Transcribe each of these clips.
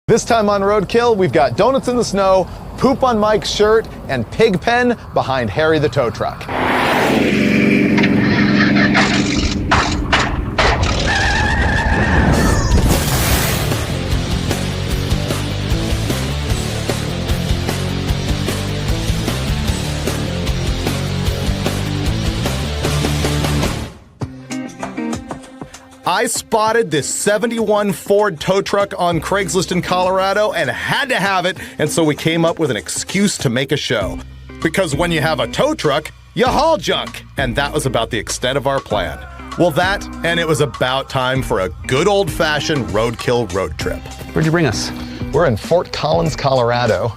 This time on Roadkill, we've got donuts in the snow, poop on Mike's shirt, and Pigpen behind Harry the tow truck. I spotted this 71 Ford tow truck on Craigslist in Colorado and had to have it, and so we came up with an excuse to make a show. Because when you have a tow truck, you haul junk, and that was about the extent of our plan. Well, that, and it was about time for a good old-fashioned roadkill road trip. Where'd you bring us? We're in Fort Collins, Colorado,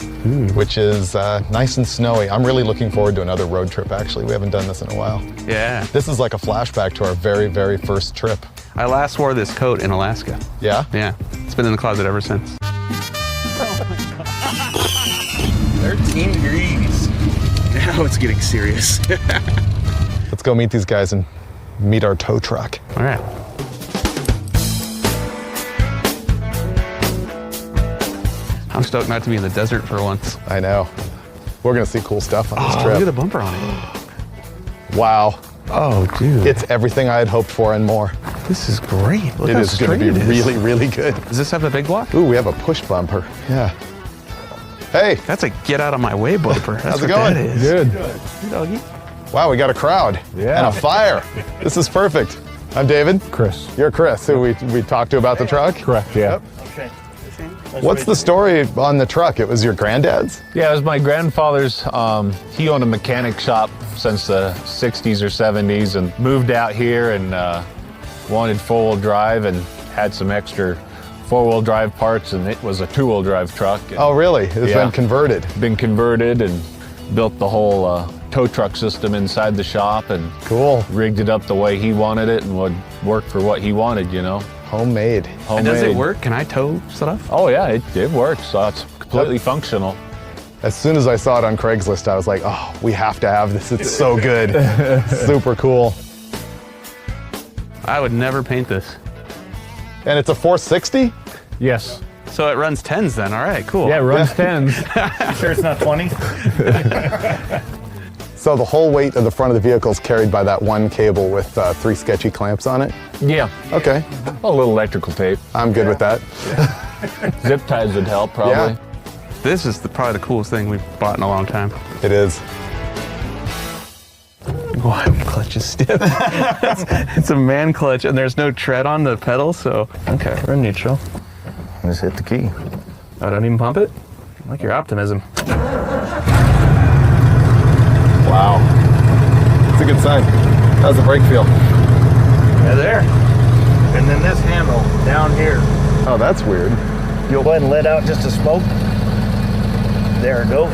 which is nice and snowy. I'm really looking forward to another road trip, actually. We haven't done this in a while. Yeah. This is like a flashback to our very, very first trip. I last wore this coat in Alaska. Yeah? Yeah. It's been in the closet ever since. 13 degrees. Now it's getting serious. Let's go meet these guys and meet our tow truck. All right. I'm stoked not to be in the desert for once. I know. We're gonna see cool stuff on this trip. Look at the bumper on it. Wow. Oh, dude. It's everything I had hoped for and more. This is great. Look It how is going to be straight it is. really, really good. Does this have a big block? Ooh, we have a push bumper. Yeah. Hey. That's a get out of my way bumper. That's How's it what going? that is. Good. Hey, doggy. Wow, we got a crowd. Yeah. And a fire. This is perfect. I'm David. Chris. You're Chris, who we talked to about the truck. Correct, yeah. Yep. What's the story on the truck? It was your granddad's? Yeah, it was my grandfather's. He owned a mechanic shop since the 60s or 70s and moved out here and wanted four-wheel drive and had some extra four-wheel drive parts, and it was a two-wheel drive truck. Oh, really? It's been converted. Been converted and built the whole tow truck system inside the shop and Cool. rigged it up the way he wanted it and would work for what he wanted, you know. Homemade. And does it work? Can I tow stuff? Oh yeah, it works. So it's completely functional. As soon as I saw it on Craigslist, I was like, oh, we have to have this. It's so good. Super cool. I would never paint this. And it's a 460? Yes. So it runs 10s then. All right, cool. Yeah, it runs 10s. Sure it's not 20? So the whole weight of the front of the vehicle is carried by that one cable with 3 sketchy clamps on it? Yeah. Okay. A little electrical tape. I'm good with that. Zip ties would help, probably. Yeah. This is probably the coolest thing we've bought in a long time. It is. Wow, clutch is stiff. It's a man clutch, and there's no tread on the pedal, so. Okay, we're in neutral. Just hit the key. Oh, don't even pump it? I like your optimism. Wow. It's a good sign. How's the brake feel? Yeah, there. And then this handle down here. Oh, that's weird. You'll go ahead and let out just a smoke. There it goes.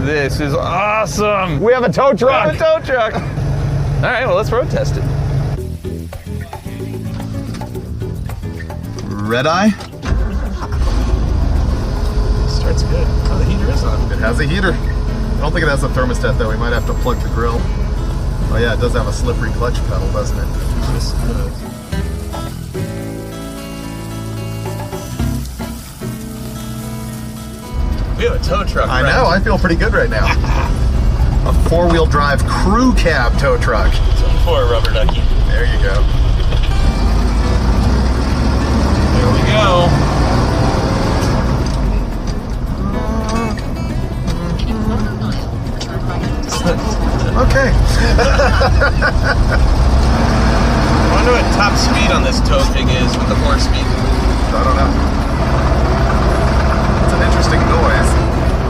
This is awesome. We have a tow truck. A tow truck. All right, well, let's road test it. Red eye? Starts good. Oh, the heater is on. It has a heater. I don't think it has a thermostat though. We might have to plug the grill. Oh yeah, it does have a slippery clutch pedal, doesn't it? Yes, it does. We have a tow truck. I know, I feel pretty good right now. A 4-wheel drive crew cab tow truck. For a rubber ducky. There you go. There we go. Okay. I wonder what top speed on this tow pig is with the 4-speed. I don't know. It's an interesting noise.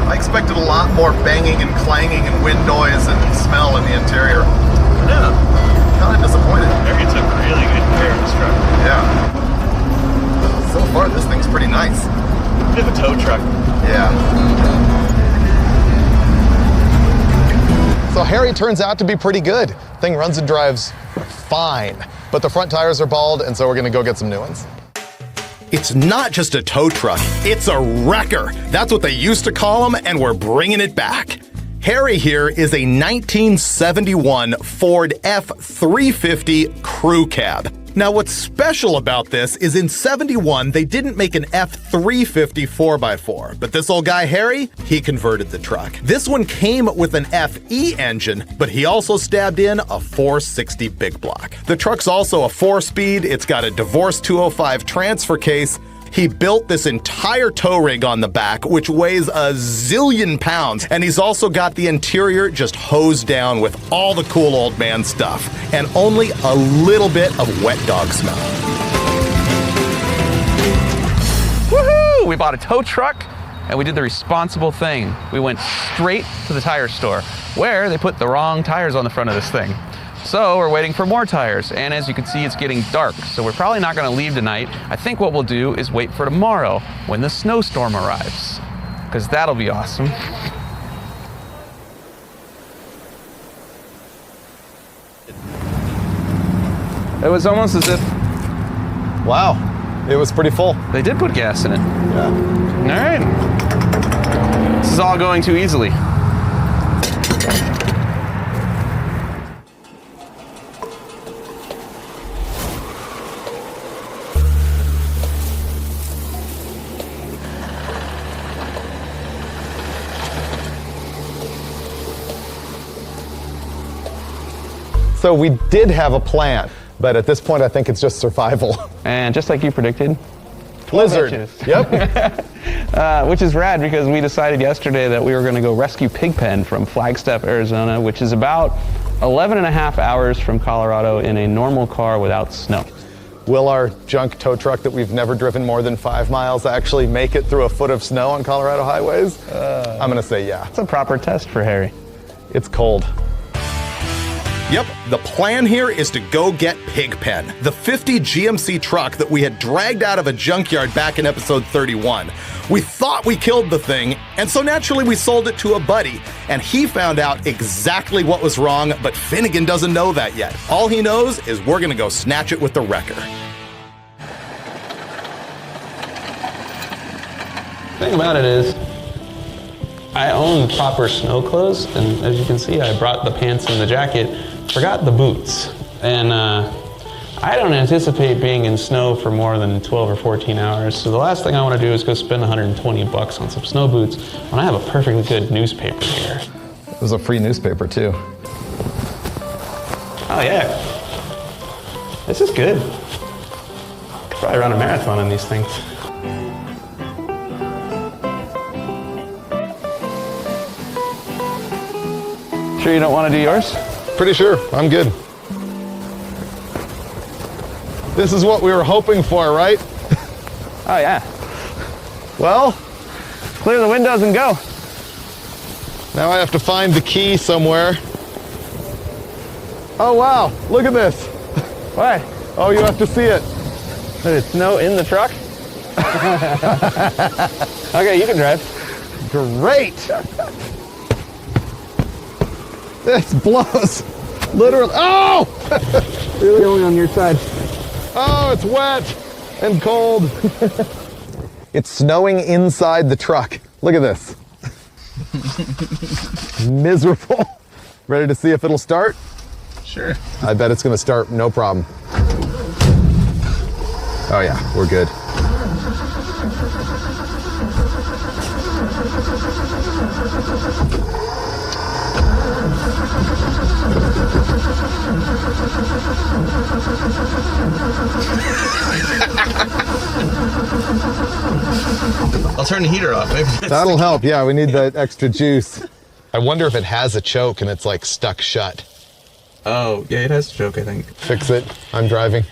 I expected a lot more banging and clanging and wind noise and smell in the interior. Yeah. Kind of disappointed. Harry took really good care of this truck. Yeah. So far, this thing's pretty nice. We have a tow truck. Yeah. So Harry turns out to be pretty good. Thing runs and drives fine, but the front tires are bald, and so we're gonna go get some new ones. It's not just a tow truck, it's a wrecker. That's what they used to call them, and we're bringing it back. Harry here is a 1971 Ford F-350 crew cab. Now what's special about this is in 71, they didn't make an F350 4x4, but this old guy Harry, he converted the truck. This one came with an FE engine, but he also stabbed in a 460 big block. The truck's also a 4-speed, it's got a divorce 205 transfer case. He built this entire tow rig on the back, which weighs a zillion pounds, and he's also got the interior just hosed down with all the cool old man stuff, and only a little bit of wet dog smell. Woohoo! We bought a tow truck, and we did the responsible thing. We went straight to the tire store, where they put the wrong tires on the front of this thing. So we're waiting for more tires, and as you can see, it's getting dark, so we're probably not gonna leave tonight. I think what we'll do is wait for tomorrow when the snowstorm arrives, because that'll be awesome. It was almost as if Wow, it was pretty full. they did put gas in it. Yeah. All right. This is all going too easily. So we did have a plan, but at this point I think it's just survival. And just like you predicted, Blizzard. inches. Yep. Which is rad because we decided yesterday that we were going to go rescue Pigpen from Flagstaff, Arizona, which is about 11 and a half hours from Colorado in a normal car without snow. Will our junk tow truck that we've never driven more than 5 miles actually make it through a foot of snow on Colorado highways? I'm gonna say yeah. It's a proper test for Harry. It's cold. Yep, the plan here is to go get Pigpen, the 50 GMC truck that we had dragged out of a junkyard back in episode 31. We thought we killed the thing, and so naturally we sold it to a buddy, and he found out exactly what was wrong, but Finnegan doesn't know that yet. All he knows is we're gonna go snatch it with the wrecker. The thing about it is, I own proper snow clothes, and as you can see, I brought the pants and the jacket, forgot the boots. And I don't anticipate being in snow for more than 12 or 14 hours, so the last thing I want to do is go spend 120 bucks on some snow boots when I have a perfectly good newspaper here. It was a free newspaper too. Oh yeah, this is good. Could probably run a marathon on these things. Sure you don't want to do yours? Pretty sure, I'm good. This is what we were hoping for, right? Oh yeah. Well, Clear the windows and go. now I have to find the key somewhere. Oh wow, look at this. Why? Oh, you have to see it. There's snow in the truck? Okay, you can drive. Great. This blows. Literally, oh! Really only on your side. Oh, it's wet and cold. It's snowing inside the truck. Look at this. Miserable. Ready to see if it'll start? Sure. I bet it's gonna start, no problem. Oh yeah, we're good. I'll turn the heater off. Maybe That'll help, yeah, we need that extra juice. I wonder if it has a choke and it's like stuck shut. Oh, yeah, it has a choke, I think. Fix it, I'm driving.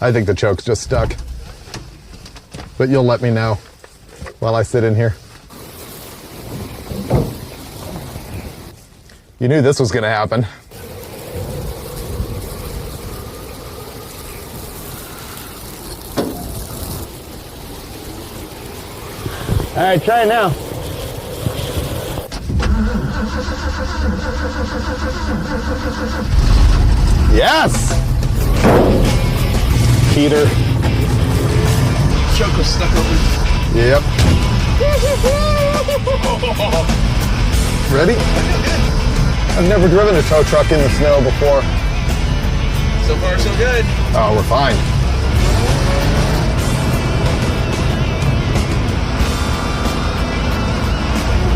I think the choke's just stuck. But you'll let me know while I sit in here. You knew this was gonna happen. All right, try it now. Yes! Heater. Choke was stuck over. Yep. Ready? I've never driven a tow truck in the snow before. So far, so good. Oh, we're fine.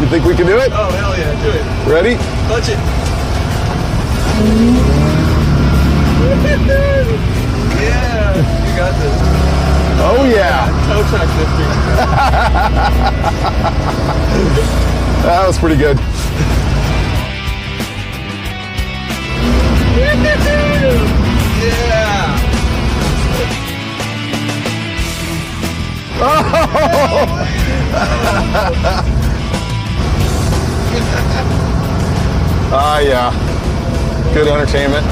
You think we can do it? Oh, hell yeah, do it. Ready? Clutch it. Yeah, you got this. Oh, yeah. Tow truck lifting. That was pretty good. Yeah. Ah, yeah. Good entertainment.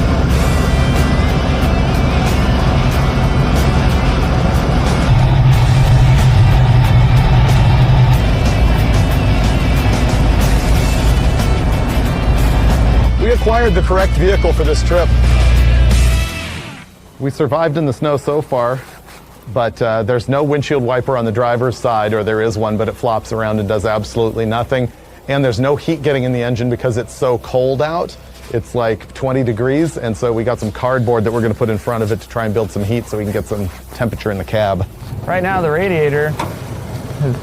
We acquired the correct vehicle for this trip. We survived in the snow so far, but there's no windshield wiper on the driver's side, or there is one, but it flops around and does absolutely nothing. And there's no heat getting in the engine because it's so cold out. It's like 20 degrees, and so we got some cardboard that we're gonna put in front of it to try and build some heat so we can get some temperature in the cab. Right now the radiator has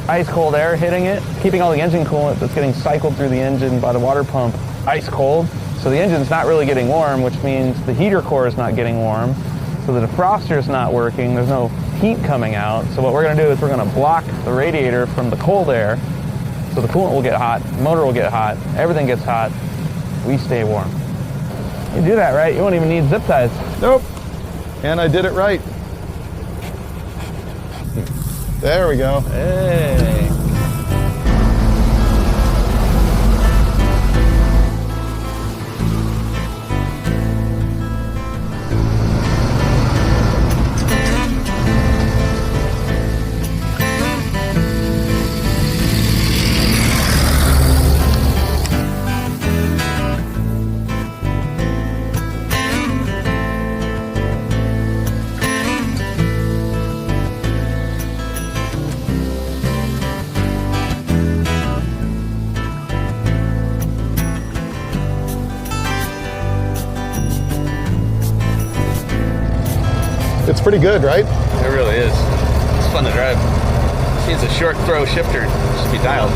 ice cold air hitting it, keeping all the engine coolant that's getting cycled through the engine by the water pump ice cold. So the engine's not really getting warm, which means the heater core is not getting warm. So the defroster's not working, there's no heat coming out. So what we're gonna do is we're gonna block the radiator from the cold air. So the coolant will get hot, the motor will get hot, everything gets hot, we stay warm. You do that right, you won't even need zip ties. Nope. And I did it right. There we go. Hey. It's pretty good, right? It really is. It's fun to drive. Just needs a short throw shifter. It should be dialed.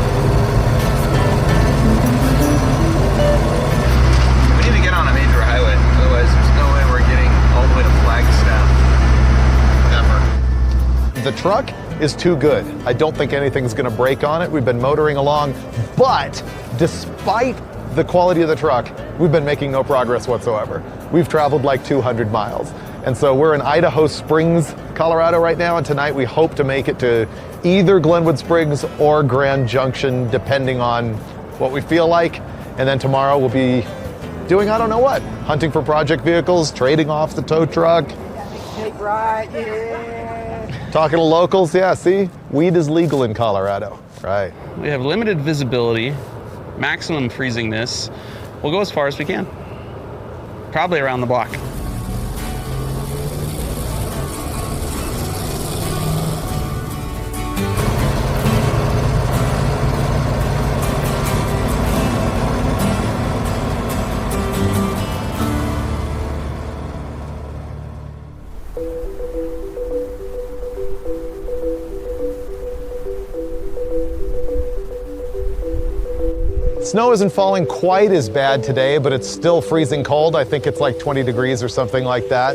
We need to get on a major highway. Otherwise, there's no way we're getting all the way to Flagstaff. Ever. The truck is too good. I don't think anything's gonna break on it. We've been motoring along, but despite the quality of the truck, we've been making no progress whatsoever. We've traveled like 200 miles. And so we're in Idaho Springs, Colorado right now, and tonight we hope to make it to either Glenwood Springs or Grand Junction, depending on what we feel like. And then tomorrow we'll be doing I don't know what, hunting for project vehicles, trading off the tow truck. Take right, yeah. Talking to locals, yeah, see? Weed is legal in Colorado, right? We have limited visibility, maximum freezingness. We'll go as far as we can. Probably around the block. Snow isn't falling quite as bad today, but it's still freezing cold. I think it's like 20 degrees or something like that.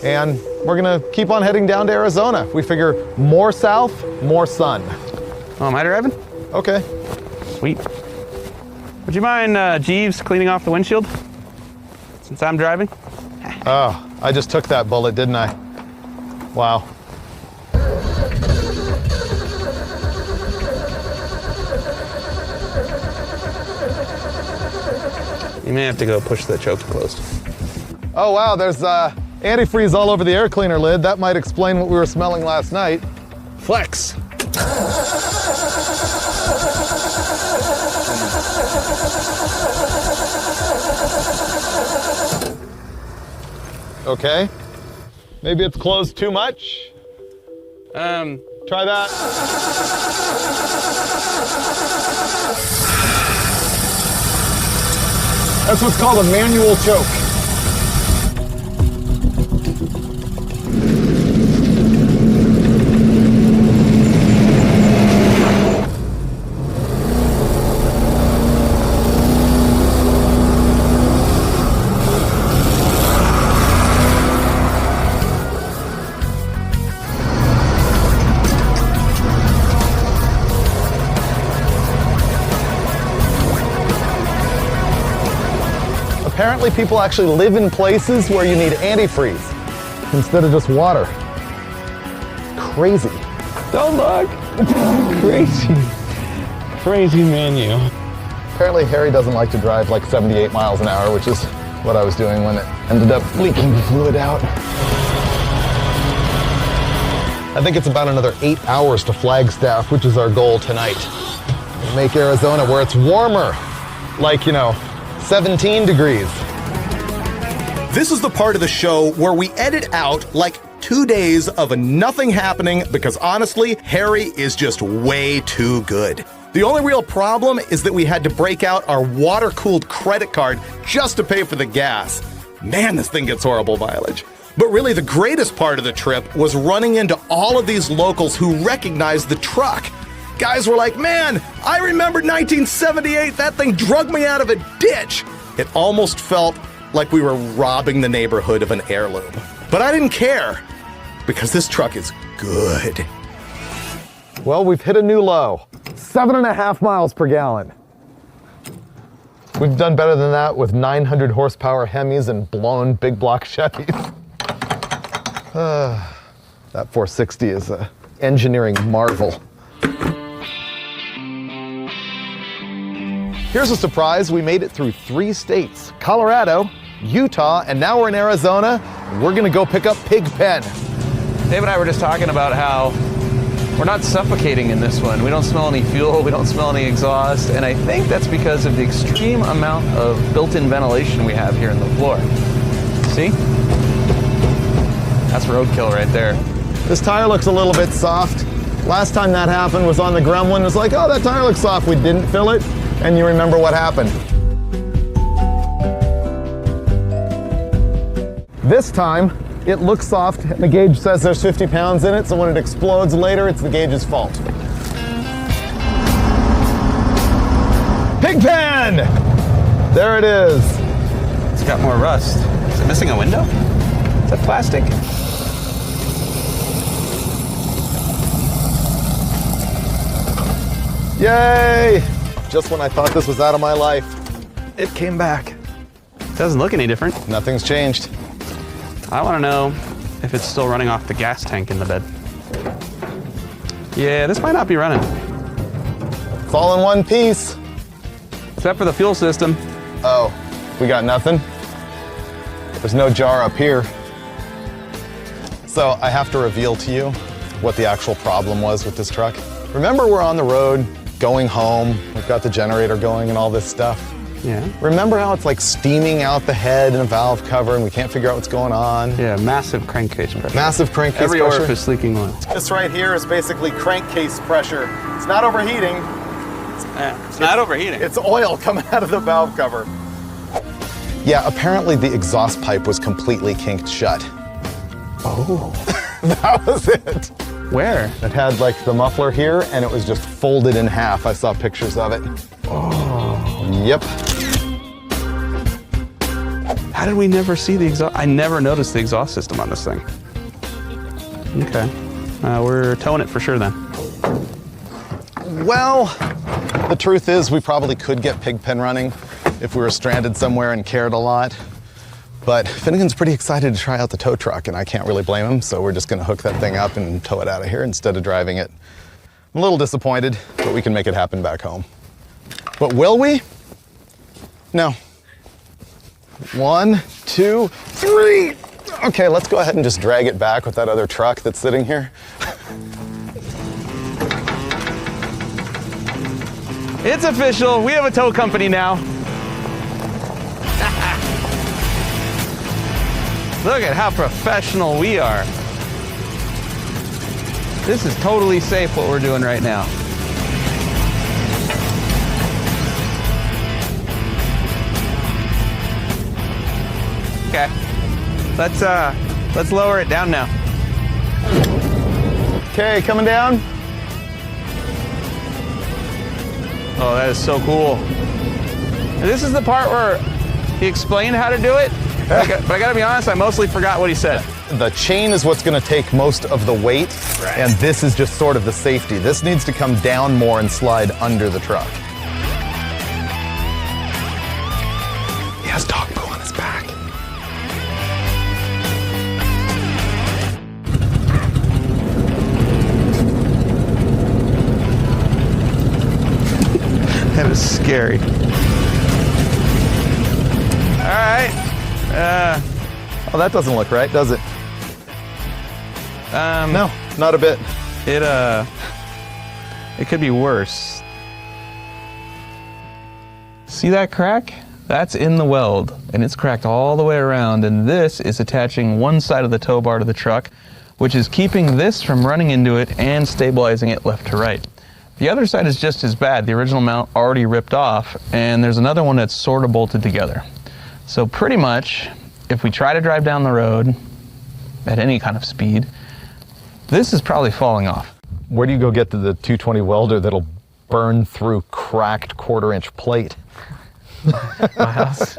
And we're gonna keep on heading down to Arizona. We figure more south, more sun. Oh, am I driving? Okay. Sweet. Would you mind, Jeeves, cleaning off the windshield? Since I'm driving? Oh, I just took that bullet, didn't I? Wow. You may have to go push the choke closed. Oh wow, there's antifreeze all over the air cleaner lid. That might explain what we were smelling last night. Flex. Okay. Maybe it's closed too much. Try that. That's what's called a manual choke. Apparently people actually live in places where you need antifreeze instead of just water. Crazy. Don't look. Crazy. Crazy menu. Apparently Harry doesn't like to drive like 78 miles an hour, which is what I was doing when it ended up leaking fluid out. I think it's about another 8 hours to Flagstaff, which is our goal tonight. Make Arizona where it's warmer, like, 17 degrees. This is the part of the show where we edit out like 2 days of nothing happening because honestly, Harry is just way too good. The only real problem is that we had to break out our water-cooled credit card just to pay for the gas. Man, this thing gets horrible mileage. But really, the greatest part of the trip was running into all of these locals who recognized the truck. Guys were like, man, I remember 1978, that thing drug me out of a ditch. It almost felt like we were robbing the neighborhood of an heirloom. But I didn't care, because this truck is good. Well, we've hit a new low. 7.5 miles per gallon. We've done better than that with 900 horsepower Hemis and blown big block Chevys. That 460 is an engineering marvel. Here's a surprise. We made it through 3 states, Colorado, Utah, and now we're in Arizona. We're gonna go pick up Pigpen. Dave and I were just talking about how we're not suffocating in this one. We don't smell any fuel, we don't smell any exhaust, and I think that's because of the extreme amount of built-in ventilation we have here in the floor. See? That's roadkill right there. This tire looks a little bit soft. Last time that happened was on the Gremlin. It was like, oh, that tire looks soft. We didn't fill it, and you remember what happened. This time, it looks soft. The gauge says there's 50 pounds in it, so when it explodes later, it's the gauge's fault. Pigpen! There it is. It's got more rust. Is it missing a window? Is that plastic? Yay! Just when I thought this was out of my life, it came back. Doesn't look any different. Nothing's changed. I want to know if it's still running off the gas tank in the bed. Yeah, this might not be running. It's all in one piece. Except for the fuel system. Oh, we got nothing? There's no jar up here. So I have to reveal to you what the actual problem was with this truck. Remember, we're on the road, going home. We've got the generator going and all this stuff. Yeah. Remember how it's like steaming out the head and a valve cover and we can't figure out what's going on? Yeah, massive crankcase pressure. Massive crankcase Every pressure. orifice leaking oil. This right here is basically crankcase pressure. It's not overheating. It's not overheating. It's oil coming out of the valve cover. Yeah, apparently the exhaust pipe was completely kinked shut. Oh. That was it. Where? It had like the muffler here and it was just folded in half. I saw pictures of it. Oh. Yep. How did we never see the exhaust? I never noticed the exhaust system on this thing. Okay. We're towing it for sure then. Well, the truth is we probably could get Pigpen running if we were stranded somewhere and cared a lot. But Finnegan's pretty excited to try out the tow truck and I can't really blame him, so we're just gonna hook that thing up and tow it out of here instead of driving it. I'm a little disappointed, but we can make it happen back home. But will we? No. 1, 2, 3. Okay, let's go ahead and just drag it back with that other truck that's sitting here. It's official. We have a tow company now. Look at how professional we are. This is totally safe what we're doing right now. Okay. Let's lower it down now. Okay, coming down. Oh, that is so cool. And this is the part where he explained how to do it. But I gotta be honest, I mostly forgot what he said. The chain is what's gonna take most of the weight, right, and this is just sort of the safety. This needs to come down more and slide under the truck. He has dog poo on is scary. All right. Oh, that doesn't look right, does it? No, not a bit. It could be worse. See that crack? That's in the weld, and it's cracked all the way around, and this is attaching one side of the tow bar to the truck, which is keeping this from running into it and stabilizing it left to right. The other side is just as bad. The original mount already ripped off, and there's another one that's sort of bolted together. So pretty much, if we try to drive down the road at any kind of speed, this is probably falling off. Where do you go get to the 220 welder that'll burn through cracked 1/4-inch plate? My house.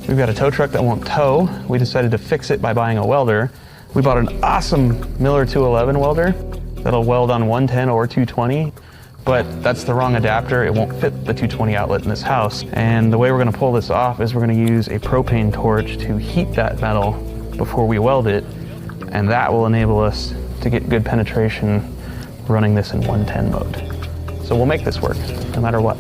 We've got a tow truck that won't tow. We decided to fix it by buying a welder. We bought an awesome Miller 211 welder that'll weld on 110 or 220, but that's the wrong adapter. It won't fit the 220 outlet in this house. And the way we're gonna pull this off is we're gonna use a propane torch to heat that metal before we weld it, and that will enable us to get good penetration running this in 110 mode. So we'll make this work, no matter what.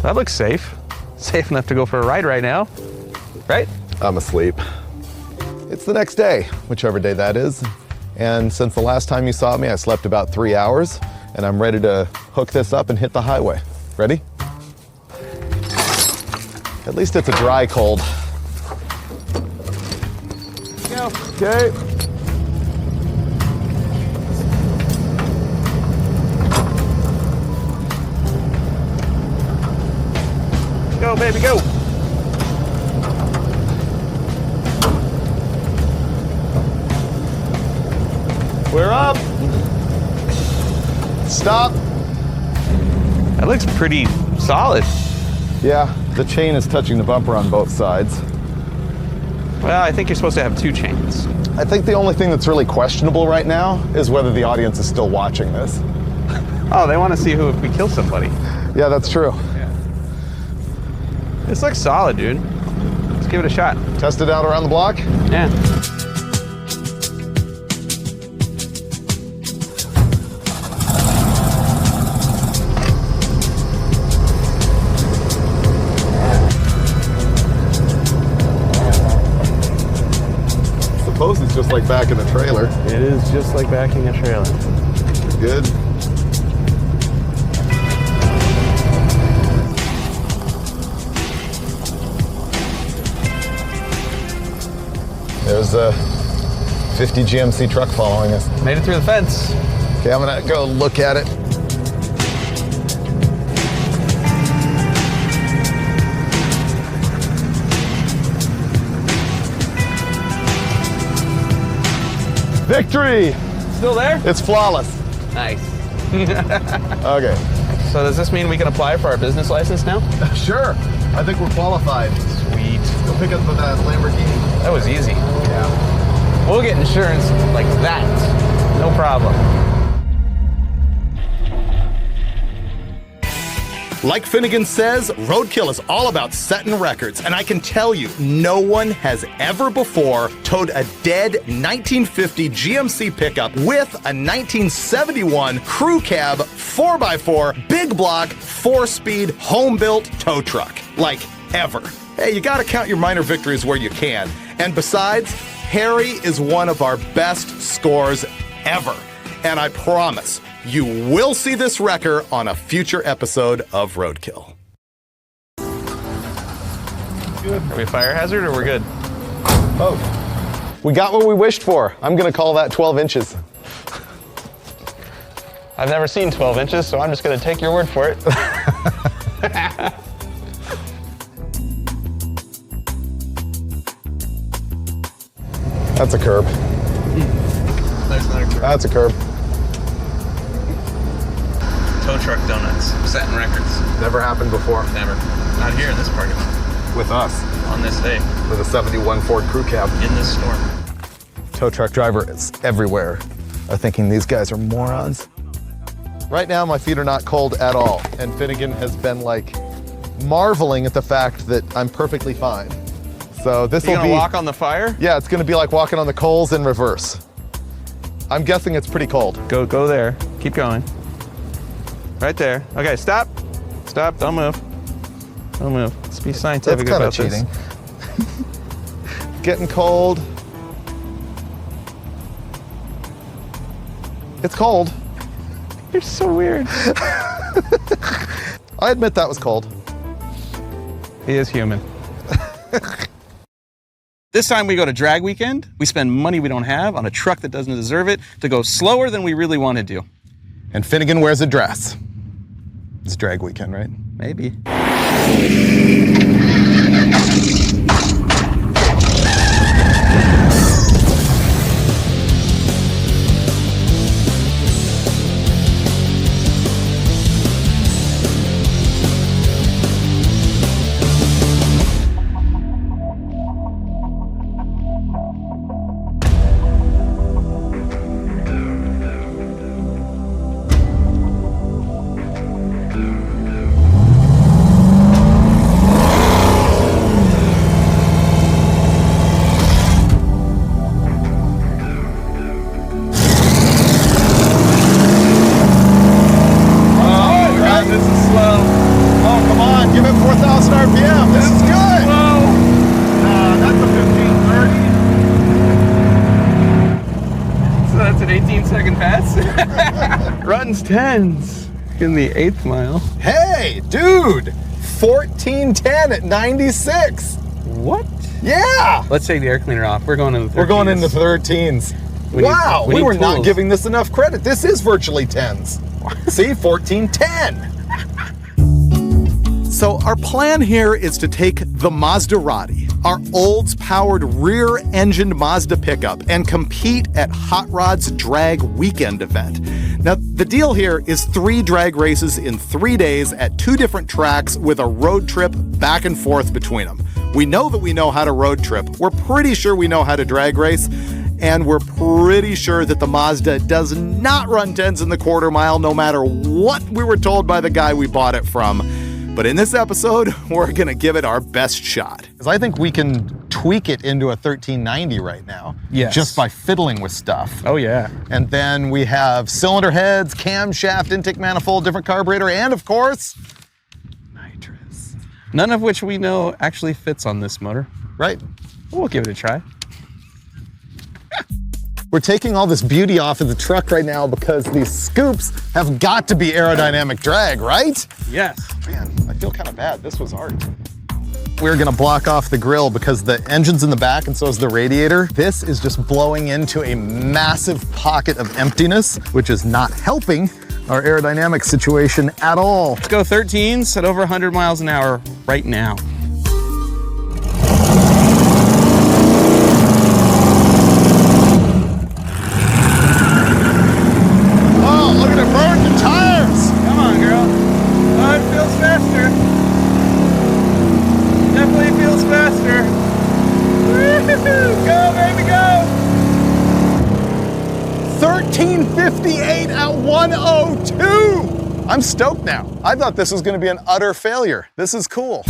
That looks safe. Safe enough to go for a ride right now, right? I'm asleep. It's the next day, whichever day that is. And since the last time you saw me, I slept about 3 hours, and I'm ready to hook this up and hit the highway. Ready? At least it's a dry cold. Go. Okay. Go, baby, go. We're up. Stop. That looks pretty solid. Yeah, the chain is touching the bumper on both sides. Well, I think you're supposed to have 2 chains. I think the only thing that's really questionable right now is whether the audience is still watching this. Oh, they want to see who if we kill somebody. Yeah, that's true. This looks solid, dude. Let's give it a shot. Test it out around the block. Yeah. Suppose it's just like back in the trailer. It is just like backing a trailer. Good. There's a 50 GMC truck following us. Made it through the fence. Okay, I'm gonna go look at it. Victory! Still there? It's flawless. Nice. Okay. So does this mean we can apply for our business license now? Sure. I think we're qualified. Sweet. Go pick up that Lamborghini. That was easy. Yeah. We'll get insurance like that. No problem. Like Finnegan says, Roadkill is all about setting records, and I can tell you, no one has ever before towed a dead 1950 GMC pickup with a 1971 crew cab 4x4 big block 4-speed home-built tow truck. Like, ever. Hey, you gotta count your minor victories where you can. And besides, Harry is one of our best scores ever. And I promise, You will see this wrecker on a future episode of Roadkill. Are we fire hazard or we're good? Oh, we got what we wished for. I'm gonna call that 12 inches. I've never seen 12 inches, so I'm just gonna take your word for it. That's a curb. There's another curve. That's a curb. Tow truck donuts, setting records. Never happened before. Never. Not here in this parking lot. With us. On this day. With a 71 Ford crew cab. In this store. Tow truck driver is everywhere are thinking these guys are morons. Right now, my feet are not cold at all. And Finnegan has been like marveling at the fact that I'm perfectly fine. So this will You be- gonna walk on the fire? Yeah, it's gonna be like walking on the coals in reverse. I'm guessing it's pretty cold. Go there. Keep going. Right there. Okay, stop. Stop. Don't move. Don't move. Let's be scientific That's kind about of cheating. Getting cold. It's cold. this. You're so weird. I admit that was cold. He is human. This time we go to drag weekend. We spend money we don't have on a truck that doesn't deserve it to go slower than we really want to do. And Finnegan wears a dress. It's drag weekend, right? Maybe. Runs tens in the 8th mile. Hey, dude! 1410 at 96. What? Yeah! Let's take the air cleaner off. We're going in the 13s. We're going into 13s. Wow, we need were not tools. giving this enough credit. This is virtually 10s. See, 1410. So our plan here is to take the Maserati, our Olds-powered rear-engined Mazda pickup, and compete at Hot Rod's Drag Weekend event. Now, the deal here is 3 drag races in 3 days at 2 different tracks with a road trip back and forth between them. We know that we know how to road trip. We're pretty sure we know how to drag race. And we're pretty sure that the Mazda does not run 10s in the quarter mile, no matter what we were told by the guy we bought it from. But in this episode, we're gonna give it our best shot. Because I think we can tweak it into a 1390 right now. Yes. Just by fiddling with stuff. Oh, yeah. And then we have cylinder heads, camshaft, intake manifold, different carburetor, and of course, nitrous. None of which we know actually fits on this motor. Right? We'll give it a try. We're taking all this beauty off of the truck right now because these scoops have got to be aerodynamic drag, right? Yes. Man, I feel kind of bad. This was art. We're gonna block off the grill because the engine's in the back and so is the radiator. This is just blowing into a massive pocket of emptiness, which is not helping our aerodynamic situation at all. Let's go 13s at over 100 miles an hour right now. Oh, look at it burn the tires! Come on, girl. Oh, it feels faster. Definitely feels faster. Woo-hoo-hoo. Go, baby, go. 1358 at 102! I'm stoked now. I thought this was gonna be an utter failure. This is cool.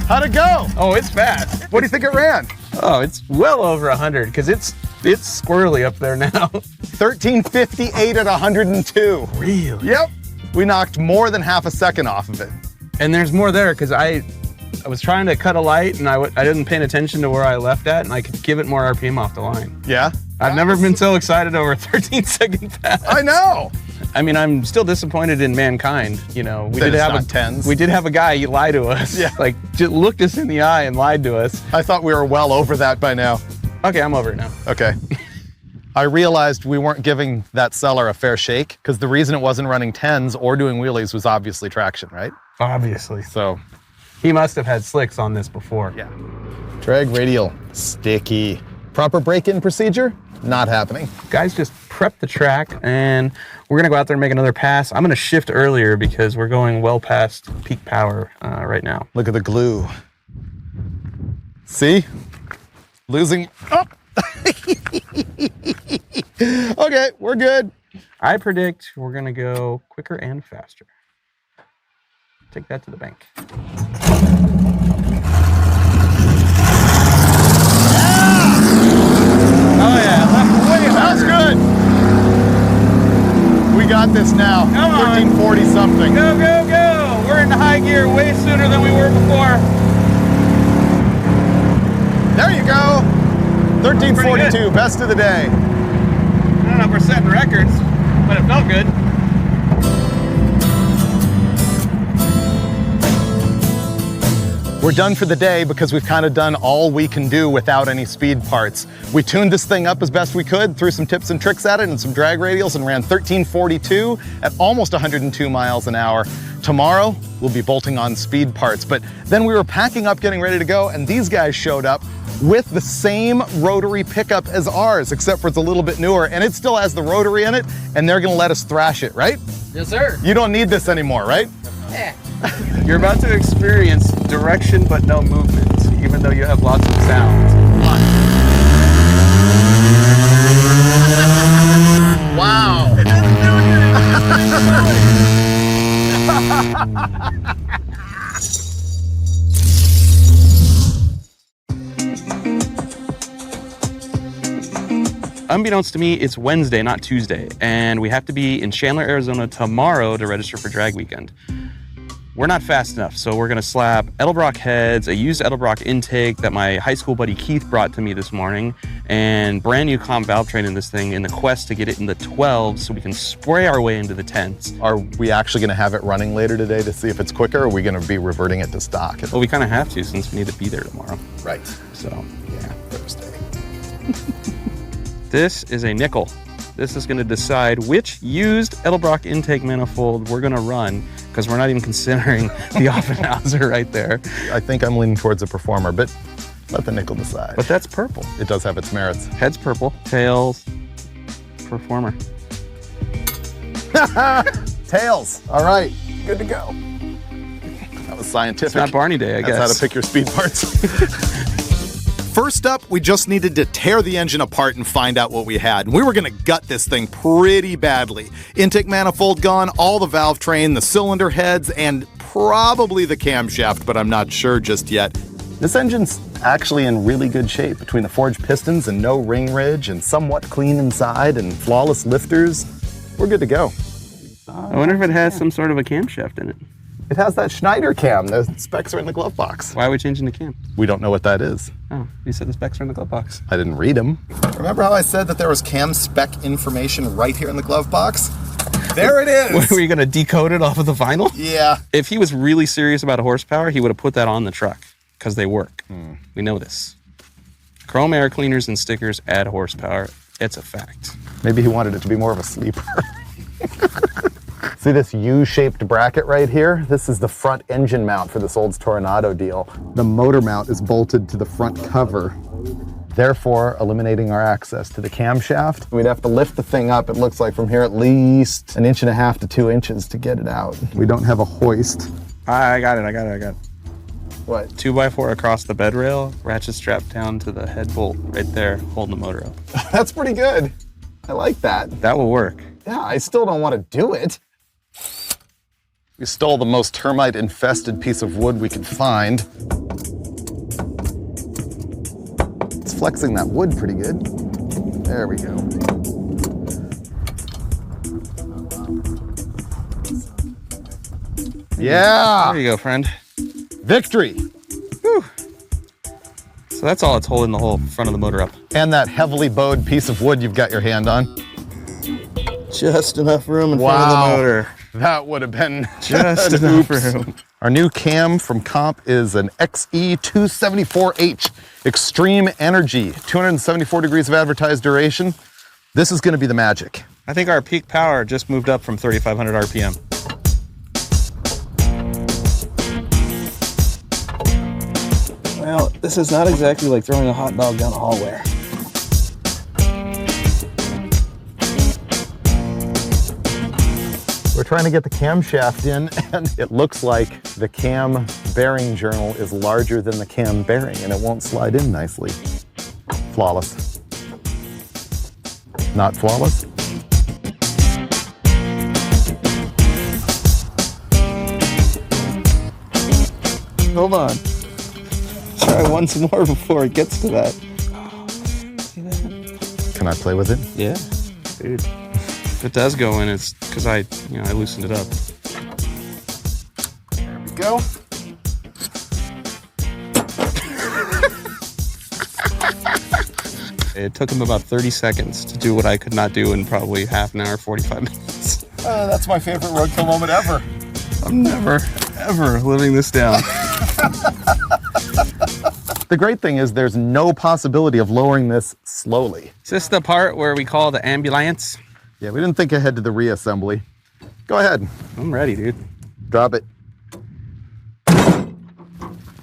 How'd it go? Oh, it's fast. What do you think it ran? Oh, it's well over 100 because it's squirrely up there now. 1358 at 102. Really? Yep. We knocked more than half a second off of it. And there's more there because I was trying to cut a light and I didn't pay attention to where I left at and I could give it more RPM off the line. Yeah? I've never been so excited over a 13-second pass. I know. I mean, I'm still disappointed in mankind. You know, we That did it's have not tens. We did have a guy. He lied to us. Yeah. Like, just looked us in the eye and lied to us. I thought we were well over that by now. Okay, I'm over it now. Okay. I realized we weren't giving that seller a fair shake because the reason it wasn't running 10s or doing wheelies was obviously traction, right? Obviously. So, He must have had slicks on this before. yeah. Drag radial, sticky. Proper break-in procedure, not happening. Guys, just prep the track and we're gonna go out there and make another pass. I'm gonna shift earlier because we're going well past peak power right now. Look at the glue. See? Losing. Oh. Okay, we're good. I predict we're gonna go quicker and faster. Take that to the bank. Oh yeah, left way That's good. We got this now. Come on. 1340 something. Go, go, go! We're in high gear way sooner than we were before. There you go. Pretty 1342, good. best of the day. I don't know if we're setting records, but it felt good. We're done for the day because we've kind of done all we can do without any speed parts. We tuned this thing up as best we could, threw some tips and tricks at it and some drag radials and ran 1342 at almost 102 miles an hour. Tomorrow, we'll be bolting on speed parts. But then we were packing up, getting ready to go, and these guys showed up with the same rotary pickup as ours, except for it's a little bit newer, and it still has the rotary in it, and they're gonna let us thrash it, right? Yes, sir. You don't need this anymore, right? Yeah. You're about to experience direction but no movement, even though you have lots of sound. Wow. Unbeknownst to me, it's Wednesday, not Tuesday, and we have to be in Chandler, Arizona tomorrow to register for drag weekend. We're not fast enough, so we're gonna slap Edelbrock heads, a used Edelbrock intake that my high school buddy Keith brought to me this morning, and brand new comp valve train in this thing in the quest to get it in the 12s so we can spray our way into the 10s. Are we actually gonna have it running later today to see if it's quicker, or are we gonna be reverting it to stock? Well, we kind of have to since we need to be there tomorrow. Right. So, yeah. Thursday. This is a nickel. This is gonna decide which used Edelbrock intake manifold we're gonna run, because we're not even considering the Offenhauser right there. I think I'm leaning towards a performer, but let the nickel decide. But that's purple. It does have its merits. Head's purple, tails, performer. Tails. All right. Good to go. That was scientific. It's not Barney Day, I guess. That's how to pick your speed parts. First up, we just needed to tear the engine apart and find out what we had. We were gonna gut this thing pretty badly. Intake manifold gone, all the valve train, the cylinder heads, and probably the camshaft, but I'm not sure just yet. This engine's actually in really good shape between the forged pistons and no ring ridge and somewhat clean inside and flawless lifters. We're good to go. I wonder if it has some sort of a camshaft in it. It has that Schneider cam. The specs are in the glove box. Why are we changing the cam? We don't know what that is. Oh, you said the specs are in the glove box. I didn't read them. Remember how I said that there was cam spec information right here in the glove box? There it is. Were you gonna decode it off of the vinyl? Yeah. If he was really serious about horsepower, he would have put that on the truck, because they work. We know this. Chrome air cleaners and stickers add horsepower. It's a fact. Maybe he wanted it to be more of a sleeper. See this U-shaped bracket right here? This is the front engine mount for this Olds Toronado deal. The motor mount is bolted to the front cover, therefore eliminating our access to the camshaft. We'd have to lift the thing up, it looks like, from here at least 1.5 to 2 inches to get it out. We don't have a hoist. I got it. What? 2x4 across the bed rail, ratchet strap down to the head bolt right there, holding the motor up. That's pretty good. I like that. That will work. Yeah, I still don't want to do it. We stole the most termite-infested piece of wood we could find. It's flexing that wood pretty good. There we go. Yeah! There you go, friend. Victory! Whew. So that's all it's holding the whole front of the motor up. And that heavily bowed piece of wood you've got your hand on. Just enough room in front of the motor. That would have been Just enough room. Our new cam from Comp is an XE274H Extreme Energy, 274 degrees of advertised duration. This is going to be the magic. I think our peak power just moved up from 3,500 RPM. Well, this is not exactly like throwing a hot dog down a hallway. We're trying to get the camshaft in, and it looks like the cam bearing journal is larger than the cam bearing, and it won't slide in nicely. Flawless. Not flawless? Hold on. Try once more before it gets to that. See that? Can I play with it? Yeah, dude. If it does go in, it's because I loosened it up. There we go. It took him about 30 seconds to do what I could not do in probably half an hour, 45 minutes. That's my favorite roadkill moment ever. I'm never, ever living this down. The great thing is there's no possibility of lowering this slowly. Is this the part where we call the ambulance? Yeah, we didn't think ahead to the reassembly. Go ahead. I'm ready, dude. Drop it.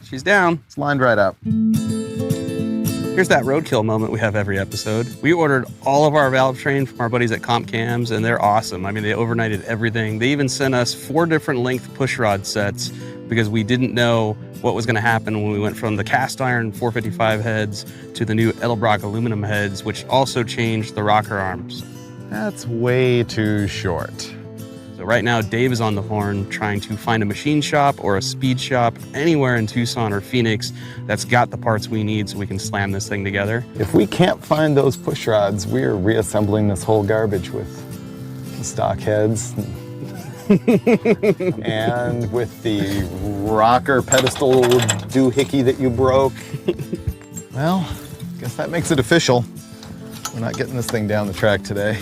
She's down. It's lined right up. Here's that roadkill moment we have every episode. We ordered all of our valve train from our buddies at Comp Cams, and they're awesome. I mean, they overnighted everything. They even sent us 4 different length push rod sets because we didn't know what was going to happen when we went from the cast iron 455 heads to the new Edelbrock aluminum heads, which also changed the rocker arms. That's way too short. So right now, Dave is on the horn trying to find a machine shop or a speed shop anywhere in Tucson or Phoenix that's got the parts we need so we can slam this thing together. If we can't find those push rods, we're reassembling this whole garbage with the stock heads and with the rocker pedestal doohickey that you broke. Well, guess that makes it official. We're not getting this thing down the track today.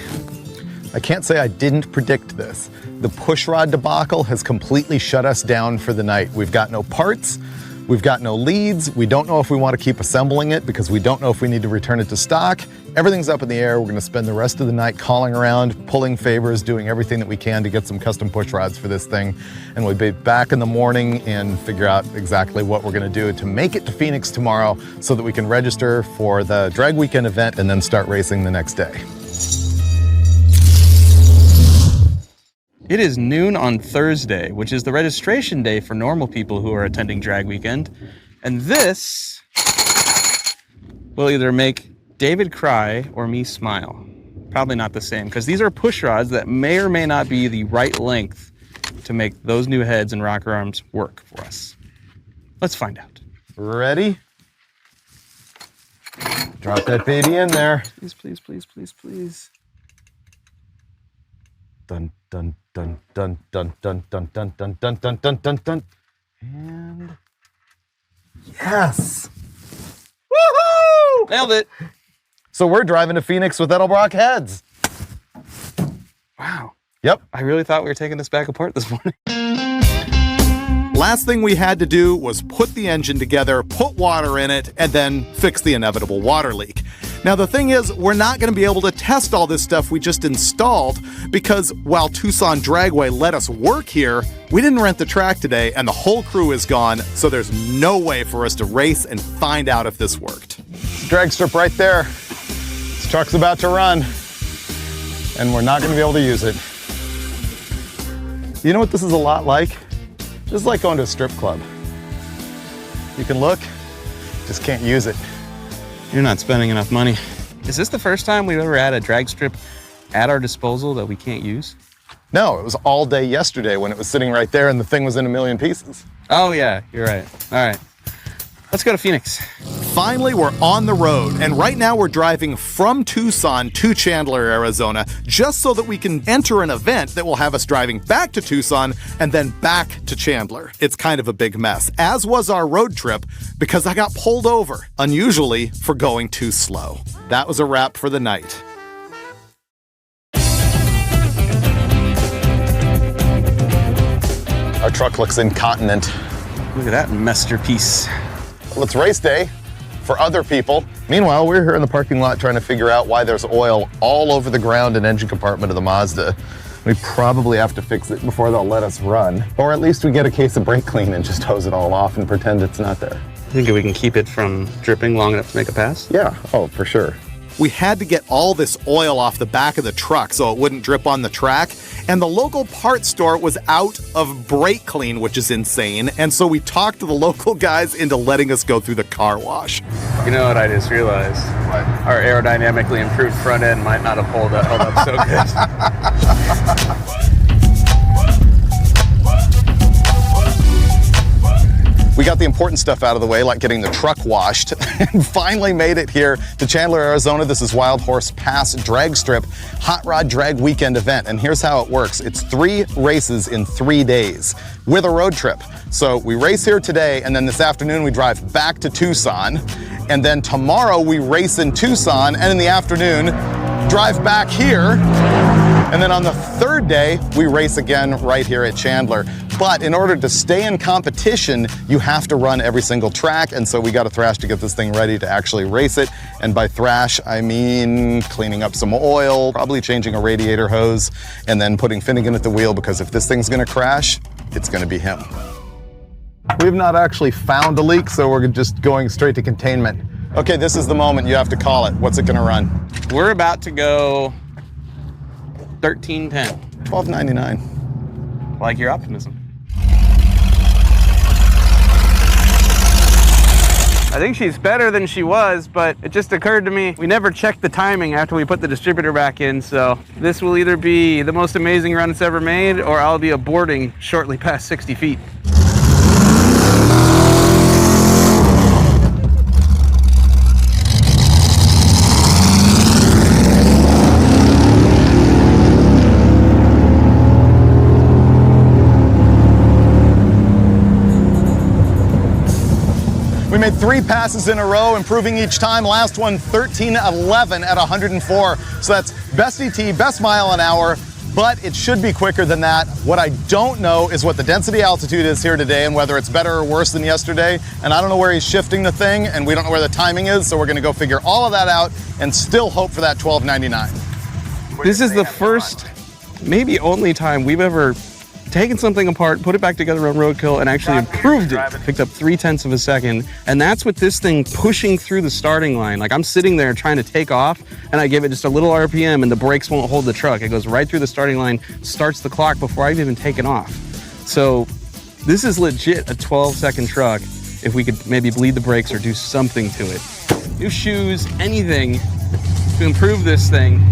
I can't say I didn't predict this. The pushrod debacle has completely shut us down for the night. We've got no parts, we've got no leads, we don't know if we want to keep assembling it because we don't know if we need to return it to stock. Everything's up in the air. We're going to spend the rest of the night calling around, pulling favors, doing everything that we can to get some custom pushrods for this thing. And we'll be back in the morning and figure out exactly what we're going to do to make it to Phoenix tomorrow so that we can register for the drag weekend event and then start racing the next day. It is noon on Thursday, which is the registration day for normal people who are attending drag weekend. And this will either make David cry or me smile. Probably not the same, because these are push rods that may or may not be the right length to make those new heads and rocker arms work for us. Let's find out. Ready? Drop that baby in there. Please, please, please, please, please. Dun, dun, dun, dun, dun, dun, dun, dun, dun, dun, dun, dun, dun, dun. And yes! Woohoo! Nailed it. So we're driving to Phoenix with Edelbrock heads. Wow. Yep. I really thought we were taking this back apart this morning. Last thing we had to do was put the engine together, put water in it, and then fix the inevitable water leak. Now the thing is, we're not going to be able to test all this stuff we just installed because while Tucson Dragway let us work here, we didn't rent the track today and the whole crew is gone, so there's no way for us to race and find out if this worked. Drag strip right there. This truck's about to run, and we're not going to be able to use it. You know what this is a lot like? Just like going to a strip club. You can look, just can't use it. You're not spending enough money. Is this the first time we've ever had a drag strip at our disposal that we can't use? No, it was all day yesterday when it was sitting right there and the thing was in a million pieces. Oh yeah, you're right. All right. Let's go to Phoenix. Finally, we're on the road, and right now we're driving from Tucson to Chandler, Arizona, just so that we can enter an event that will have us driving back to Tucson and then back to Chandler. It's kind of a big mess, as was our road trip, because I got pulled over, unusually for going too slow. That was a wrap for the night. Our truck looks incontinent. Look at that masterpiece. Well, it's race day for other people. Meanwhile, we're here in the parking lot trying to figure out why there's oil all over the ground and engine compartment of the Mazda. We probably have to fix it before they'll let us run. Or at least we get a case of brake clean and just hose it all off and pretend it's not there. Think we can keep it from dripping long enough to make a pass? Yeah, oh, for sure. We had to get all this oil off the back of the truck so it wouldn't drip on the track. And the local parts store was out of brake clean, which is insane. And so we talked to the local guys into letting us go through the car wash. You know what I just realized? What? Our aerodynamically improved front end might not have held up so good. We got the important stuff out of the way, like getting the truck washed, and finally made it here to Chandler, Arizona. This is Wild Horse Pass Drag Strip Hot Rod Drag Weekend event, and here's how it works. It's 3 races in 3 days with a road trip. So we race here today, and then this afternoon we drive back to Tucson, and then tomorrow we race in Tucson, and in the afternoon drive back here, and then on the 3rd day we race again right here at Chandler. But in order to stay in competition, you have to run every single track, and so we got to thrash to get this thing ready to actually race it. And by thrash, I mean cleaning up some oil, probably changing a radiator hose, and then putting Finnegan at the wheel, because if this thing's gonna crash, it's gonna be him. We've not actually found a leak, so we're just going straight to containment. Okay, this is the moment, you have to call it. What's it gonna run? We're about to go 1310. $12.99. Like your optimism. I think she's better than she was, but it just occurred to me, we never checked the timing after we put the distributor back in, so this will either be the most amazing run it's ever made, or I'll be aborting shortly past 60 feet. We made 3 passes in a row, improving each time. Last one, 13:11 at 104. So that's best ET, best mile an hour, but it should be quicker than that. What I don't know is what the density altitude is here today and whether it's better or worse than yesterday. And I don't know where he's shifting the thing, and we don't know where the timing is, so we're gonna go figure all of that out and still hope for that $12.99. This is the first, maybe only time we've ever taken something apart, put it back together on Roadkill, and actually improved it. Picked up 0.3 of a second, and that's with this thing pushing through the starting line. Like, I'm sitting there trying to take off, and I give it just a little RPM, and the brakes won't hold the truck. It goes right through the starting line, starts the clock before I've even taken off. So this is legit a 12-second truck if we could maybe bleed the brakes or do something to it. New shoes, anything to improve this thing.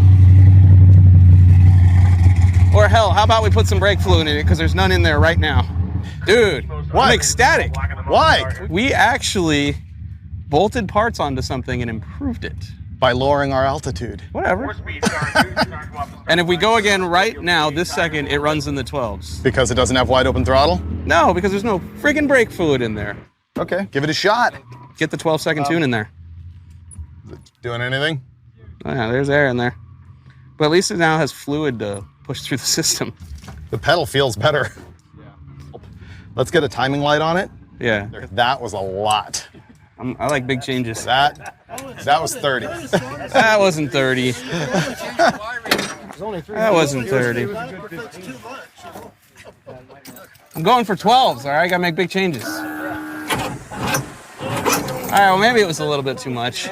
Or hell, how about we put some brake fluid in it, because there's none in there right now. Dude, what? I'm ecstatic. Why? We actually bolted parts onto something and improved it. By lowering our altitude. Whatever. And if we go again right now, this second, it runs in the 12s. Because it doesn't have wide open throttle? No, because there's no friggin' brake fluid in there. Okay, give it a shot. Get the 12-second tune in there. Doing anything? Oh yeah, there's air in there. But at least it now has fluid to push through the system. The pedal feels better. Let's get a timing light on it. Yeah. That was a lot. I like big changes. That was 30. That wasn't 30. That wasn't 30. I'm going for 12s, all right? I gotta make big changes. All right, well, maybe it was a little bit too much.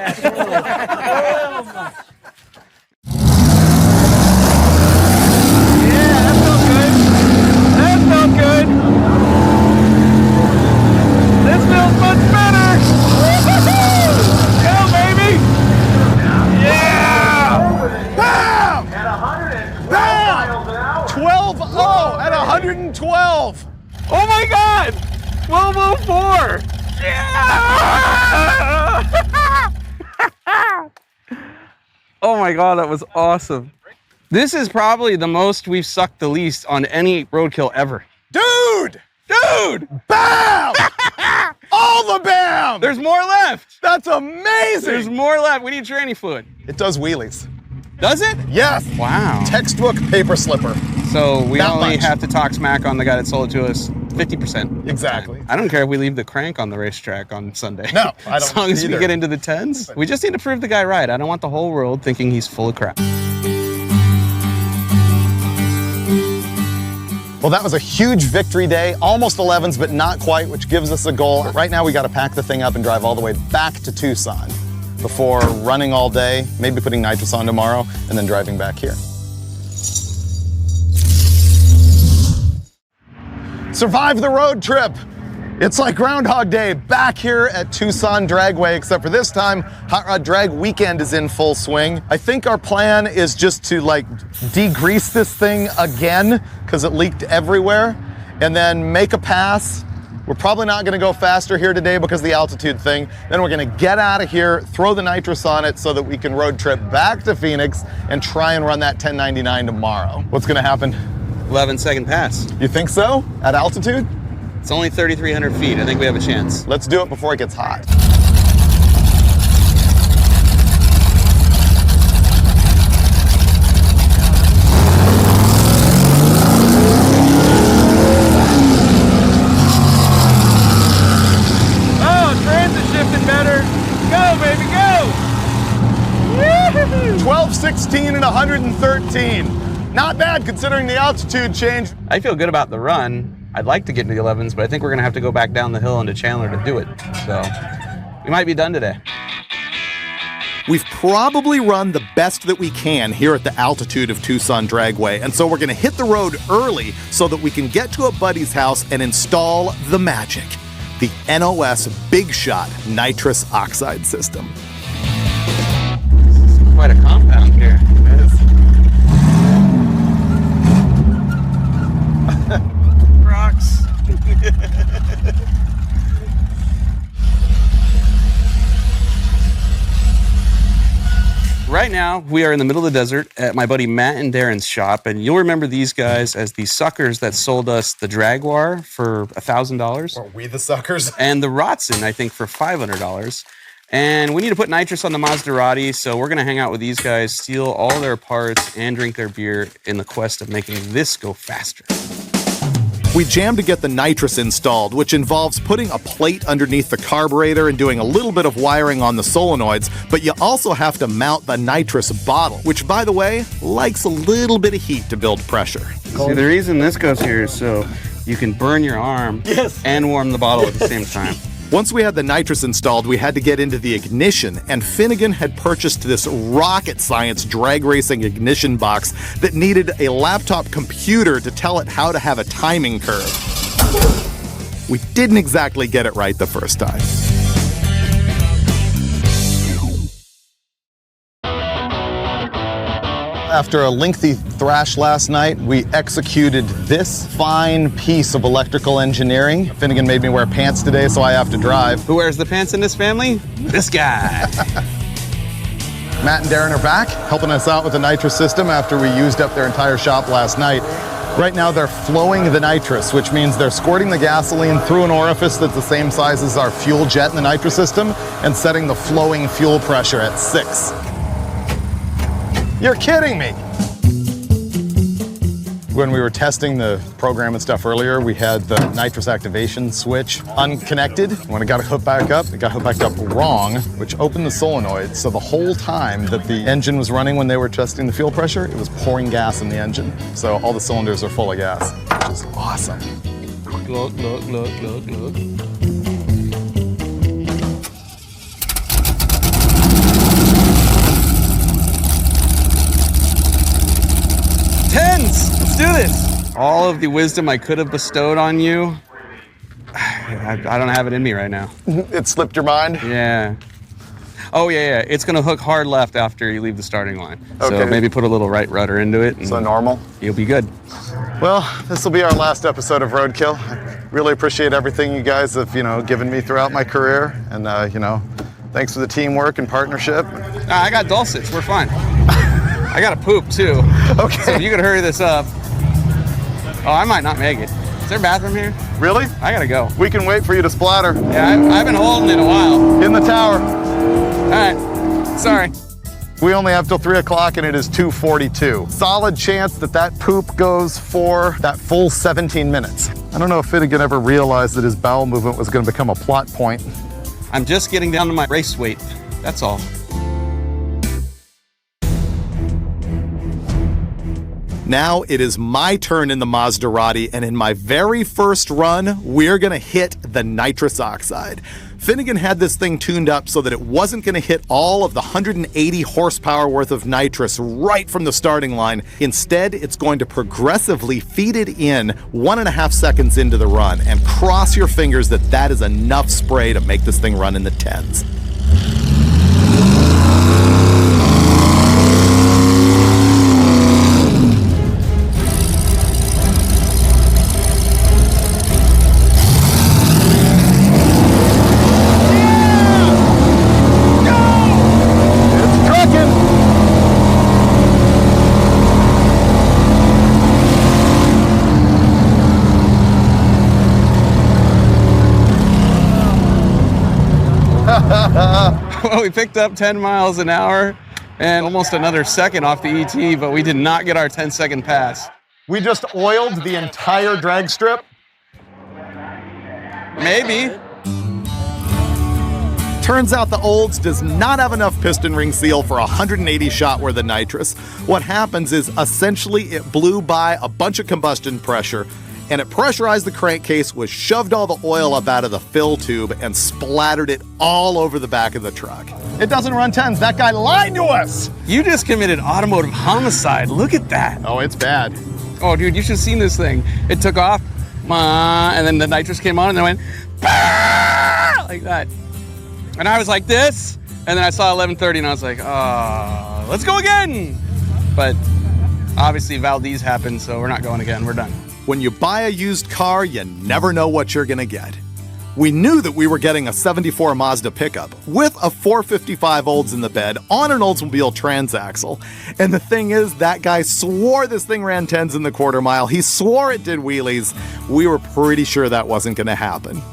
Good. This feels much better. Go, baby. Yeah. Bam! Bam! 12-0 at 112. Oh my God. 1204. Oh my God, that was awesome. This is probably the most we've sucked the least on any roadkill ever. Dude! Bam! All the bam! There's more left. That's amazing! There's more left. We need tranny fluid. It does wheelies. Does it? Yes! Wow. Textbook paper slipper. So we That only much. have to talk smack on the guy that sold it to us 50%. Exactly. I don't care if we leave the crank on the racetrack on Sunday. No, I don't As long as we either. get into the tens. We just need to prove the guy right. I don't want the whole world thinking he's full of crap. Well, that was a huge victory day. Almost 11s, but not quite, which gives us a goal. Right now, we got to pack the thing up and drive all the way back to Tucson before running all day, maybe putting nitrous on tomorrow, and then driving back here. Survive the road trip. It's like Groundhog Day back here at Tucson Dragway, except for this time, Hot Rod Drag Weekend is in full swing. I think our plan is just to like degrease this thing again because it leaked everywhere and then make a pass. We're probably not gonna go faster here today because of the altitude thing. Then we're gonna get out of here, throw the nitrous on it so that we can road trip back to Phoenix and try and run that 1099 tomorrow. What's gonna happen? 11-second pass. You think so? At altitude? It's only 3,300 feet. I think we have a chance. Let's do it before it gets hot. Oh, transit shifted better. Go, baby, go! 12, 16, and 113. Not bad considering the altitude change. I feel good about the run. I'd like to get into the 11s, but I think we're gonna have to go back down the hill into Chandler to do it. So we might be done today. We've probably run the best that we can here at the altitude of Tucson Dragway, and so we're gonna hit the road early so that we can get to a buddy's house and install the magic, the NOS Big Shot nitrous oxide system. Quite a compound here. Rocks. Right now, we are in the middle of the desert at my buddy Matt and Darren's shop, and you'll remember these guys as the suckers that sold us the Jaguar for $1,000. Are we the suckers? And the Rotson, I think, for $500. And we need to put nitrous on the Maserati, so we're gonna hang out with these guys, steal all their parts, and drink their beer in the quest of making this go faster. We jammed to get the nitrous installed, which involves putting a plate underneath the carburetor and doing a little bit of wiring on the solenoids, but you also have to mount the nitrous bottle, which, by the way, likes a little bit of heat to build pressure. See, the reason this goes here is so you can burn your arm and warm the bottle at the same time. Once we had the nitrous installed, we had to get into the ignition, and Finnegan had purchased this rocket science drag racing ignition box that needed a laptop computer to tell it how to have a timing curve. We didn't exactly get it right the first time. After a lengthy thrash last night, we executed this fine piece of electrical engineering. Finnegan made me wear pants today, so I have to drive. Who wears the pants in this family? This guy. Matt and Darren are back, helping us out with the nitrous system after we used up their entire shop last night. Right now, they're flowing the nitrous, which means they're squirting the gasoline through an orifice that's the same size as our fuel jet in the nitrous system and setting the flowing fuel pressure at 6. You're kidding me! When we were testing the program and stuff earlier, we had the nitrous activation switch unconnected. When it got hooked back up, it got hooked back up wrong, which opened the solenoid. So the whole time that the engine was running when they were testing the fuel pressure, it was pouring gas in the engine. So all the cylinders are full of gas, which is awesome. Look, look, look, look, look. Tens! Let's do this! All of the wisdom I could have bestowed on you, I don't have it in me right now. It slipped your mind? Yeah. Oh, yeah. It's going to hook hard left after you leave the starting line. Okay. So maybe put a little right rudder into it. And So normal? you'll be good. Well, this will be our last episode of Roadkill. really appreciate everything you guys have, given me throughout my career. And, thanks for the teamwork and partnership. I got dulcets. We're fine. I got to poop, too. Okay. So if you could hurry this up. Oh, I might not make it. Is there a bathroom here? Really? I got to go. We can wait for you to splatter. Yeah, I've been holding it a while. In the tower. All right. Sorry. We only have till 3 o'clock and it is 2:42. Solid chance that poop goes for that full 17 minutes. I don't know if Finnegan ever realized that his bowel movement was going to become a plot point. I'm just getting down to my race weight. That's all. Now it is my turn in the Maserati, and in my very first run, we're gonna hit the nitrous oxide. Finnegan had this thing tuned up so that it wasn't gonna hit all of the 180 horsepower worth of nitrous right from the starting line. Instead, it's going to progressively feed it in 1.5 seconds into the run, and cross your fingers that that is enough spray to make this thing run in the 10s. Well, we picked up 10 miles an hour and almost another second off the ET, but we did not get our 10-second pass. We just oiled the entire drag strip. Maybe. Turns out the Olds does not have enough piston ring seal for 180 shot worth of nitrous. What happens is essentially it blew by a bunch of combustion pressure, and it pressurized the crankcase, was shoved all the oil up out of the fill tube, and splattered it all over the back of the truck. It doesn't run 10s. That guy lied to us. You just committed automotive homicide. Look at that. Oh, it's bad. Oh, dude, you should have seen this thing. It took off, and then the nitrous came on, and then went like that. And I was like this, and then I saw 1130, and I was like, oh, let's go again. But obviously Valdez happened, so we're not going again. We're done. When you buy a used car, you never know what you're gonna get. We knew that we were getting a 74 Mazda pickup with a 455 Olds in the bed on an Oldsmobile transaxle. And the thing is, that guy swore this thing ran 10s in the quarter mile. He swore it did wheelies. We were pretty sure that wasn't gonna happen.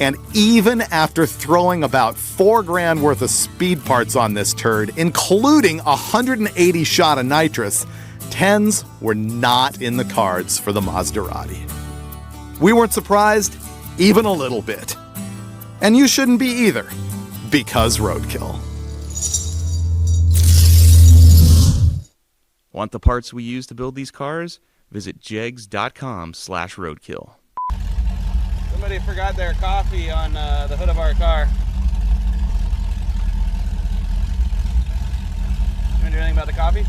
And even after throwing about $4,000 worth of speed parts on this turd, including 180 shot of nitrous, 10s were not in the cards for the Maserati. We weren't surprised, even a little bit. And you shouldn't be either, because roadkill. Want the parts we use to build these cars? Visit jegs.com/roadkill. Somebody forgot their coffee on the hood of our car. You want to do anything about the coffee?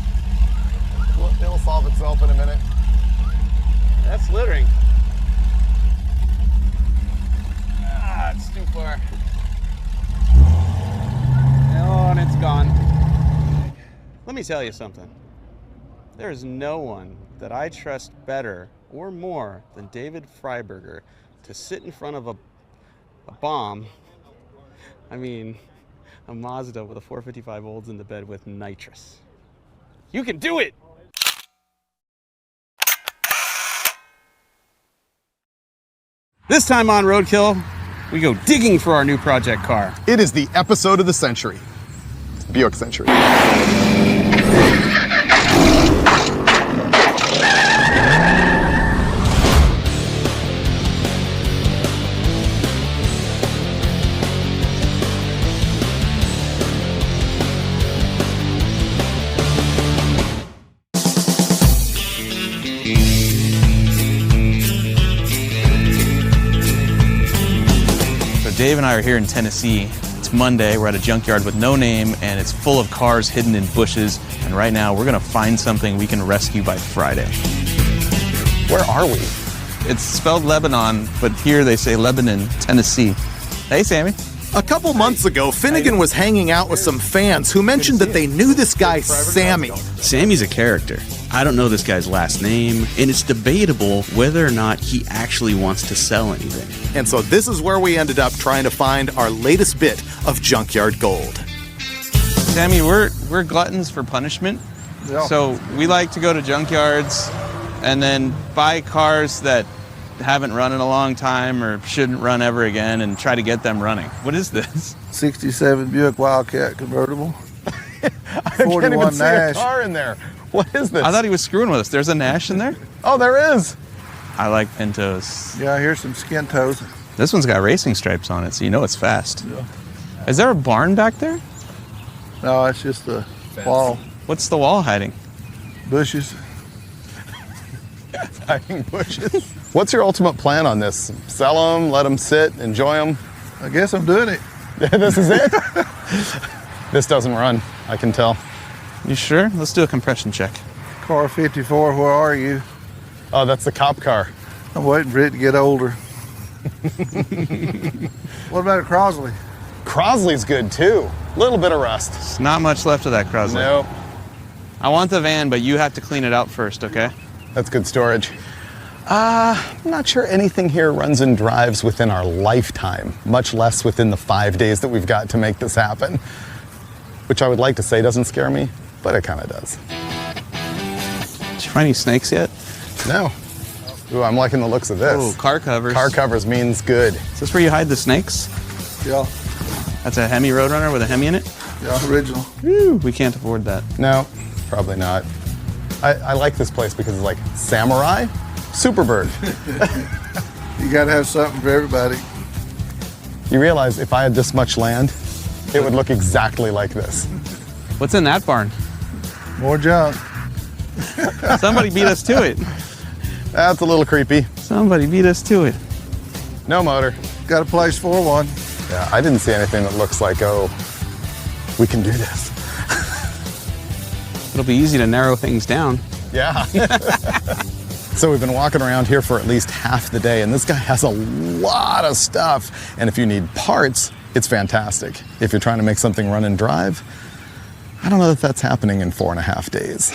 It'll solve itself in a minute. That's littering. Ah, it's too far. Oh, and it's gone. Let me tell you something. There is no one that I trust better or more than David Freiburger to sit in front of a bomb. I mean, a Mazda with a 455 Olds in the bed with nitrous. You can do it! This time on Roadkill, we go digging for our new project car. It is the episode of the century. Buick Century. Dave and I are here in Tennessee. It's Monday, we're at a junkyard with no name, and it's full of cars hidden in bushes. And right now, we're gonna find something we can rescue by Friday. Where are we? It's spelled Lebanon, but here they say Lebanon, Tennessee. Hey, Sammy. A couple months ago, Finnegan was hanging out with some fans who mentioned that they knew this guy, Sammy. Sammy's a character. I don't know this guy's last name, and it's debatable whether or not he actually wants to sell anything. And so this is where we ended up trying to find our latest bit of junkyard gold. Sammy, we're gluttons for punishment. Yeah. So we like to go to junkyards and then buy cars that haven't run in a long time or shouldn't run ever again and try to get them running. What is this? 67 Buick Wildcat convertible. I can't even 41 see Nash. a car in there. What is this? I thought he was screwing with us. There's a Nash in there? Oh, there is. I like Pintos. Yeah, here's some skin toes. This one's got racing stripes on it, so you know it's fast. Yeah. Is there a barn back there? No, it's just the wall. What's the wall hiding? Bushes. Hiding bushes. What's your ultimate plan on this? Sell them, let them sit, enjoy them? I guess I'm doing it. This is it? This doesn't run, I can tell. You sure? Let's do a compression check. Car 54, where are you? Oh, that's the cop car. I'm waiting for it to get older. What about a Crosley? Crosley's good too. Little bit of rust. There's not much left of that Crosley. Nope. I want the van, but you have to clean it out first, okay? That's good storage. I'm not sure anything here runs and drives within our lifetime, much less within the 5 days that we've got to make this happen. Which I would like to say doesn't scare me, but it kind of does. Did you find any snakes yet? No. Ooh, I'm liking the looks of this. Oh, car covers. Car covers means good. Is this where you hide the snakes? Yeah, That's a Hemi Roadrunner with a Hemi in it? yeah, original. Woo, we can't afford that. No, probably not. I like this place because it's like samurai, Superbird. You gotta have something for everybody. You realize if I had this much land, it would look exactly like this. What's in that barn? More junk. Somebody beat us to it. That's a little creepy. Somebody beat us to it. No motor. Got a place for one. Yeah, I didn't see anything that looks like, oh, we can do this. It'll be easy to narrow things down. Yeah. So we've been walking around here for at least half the day, and this guy has a lot of stuff. And if you need parts, it's fantastic. If you're trying to make something run and drive, I don't know if that's happening in 4.5 days.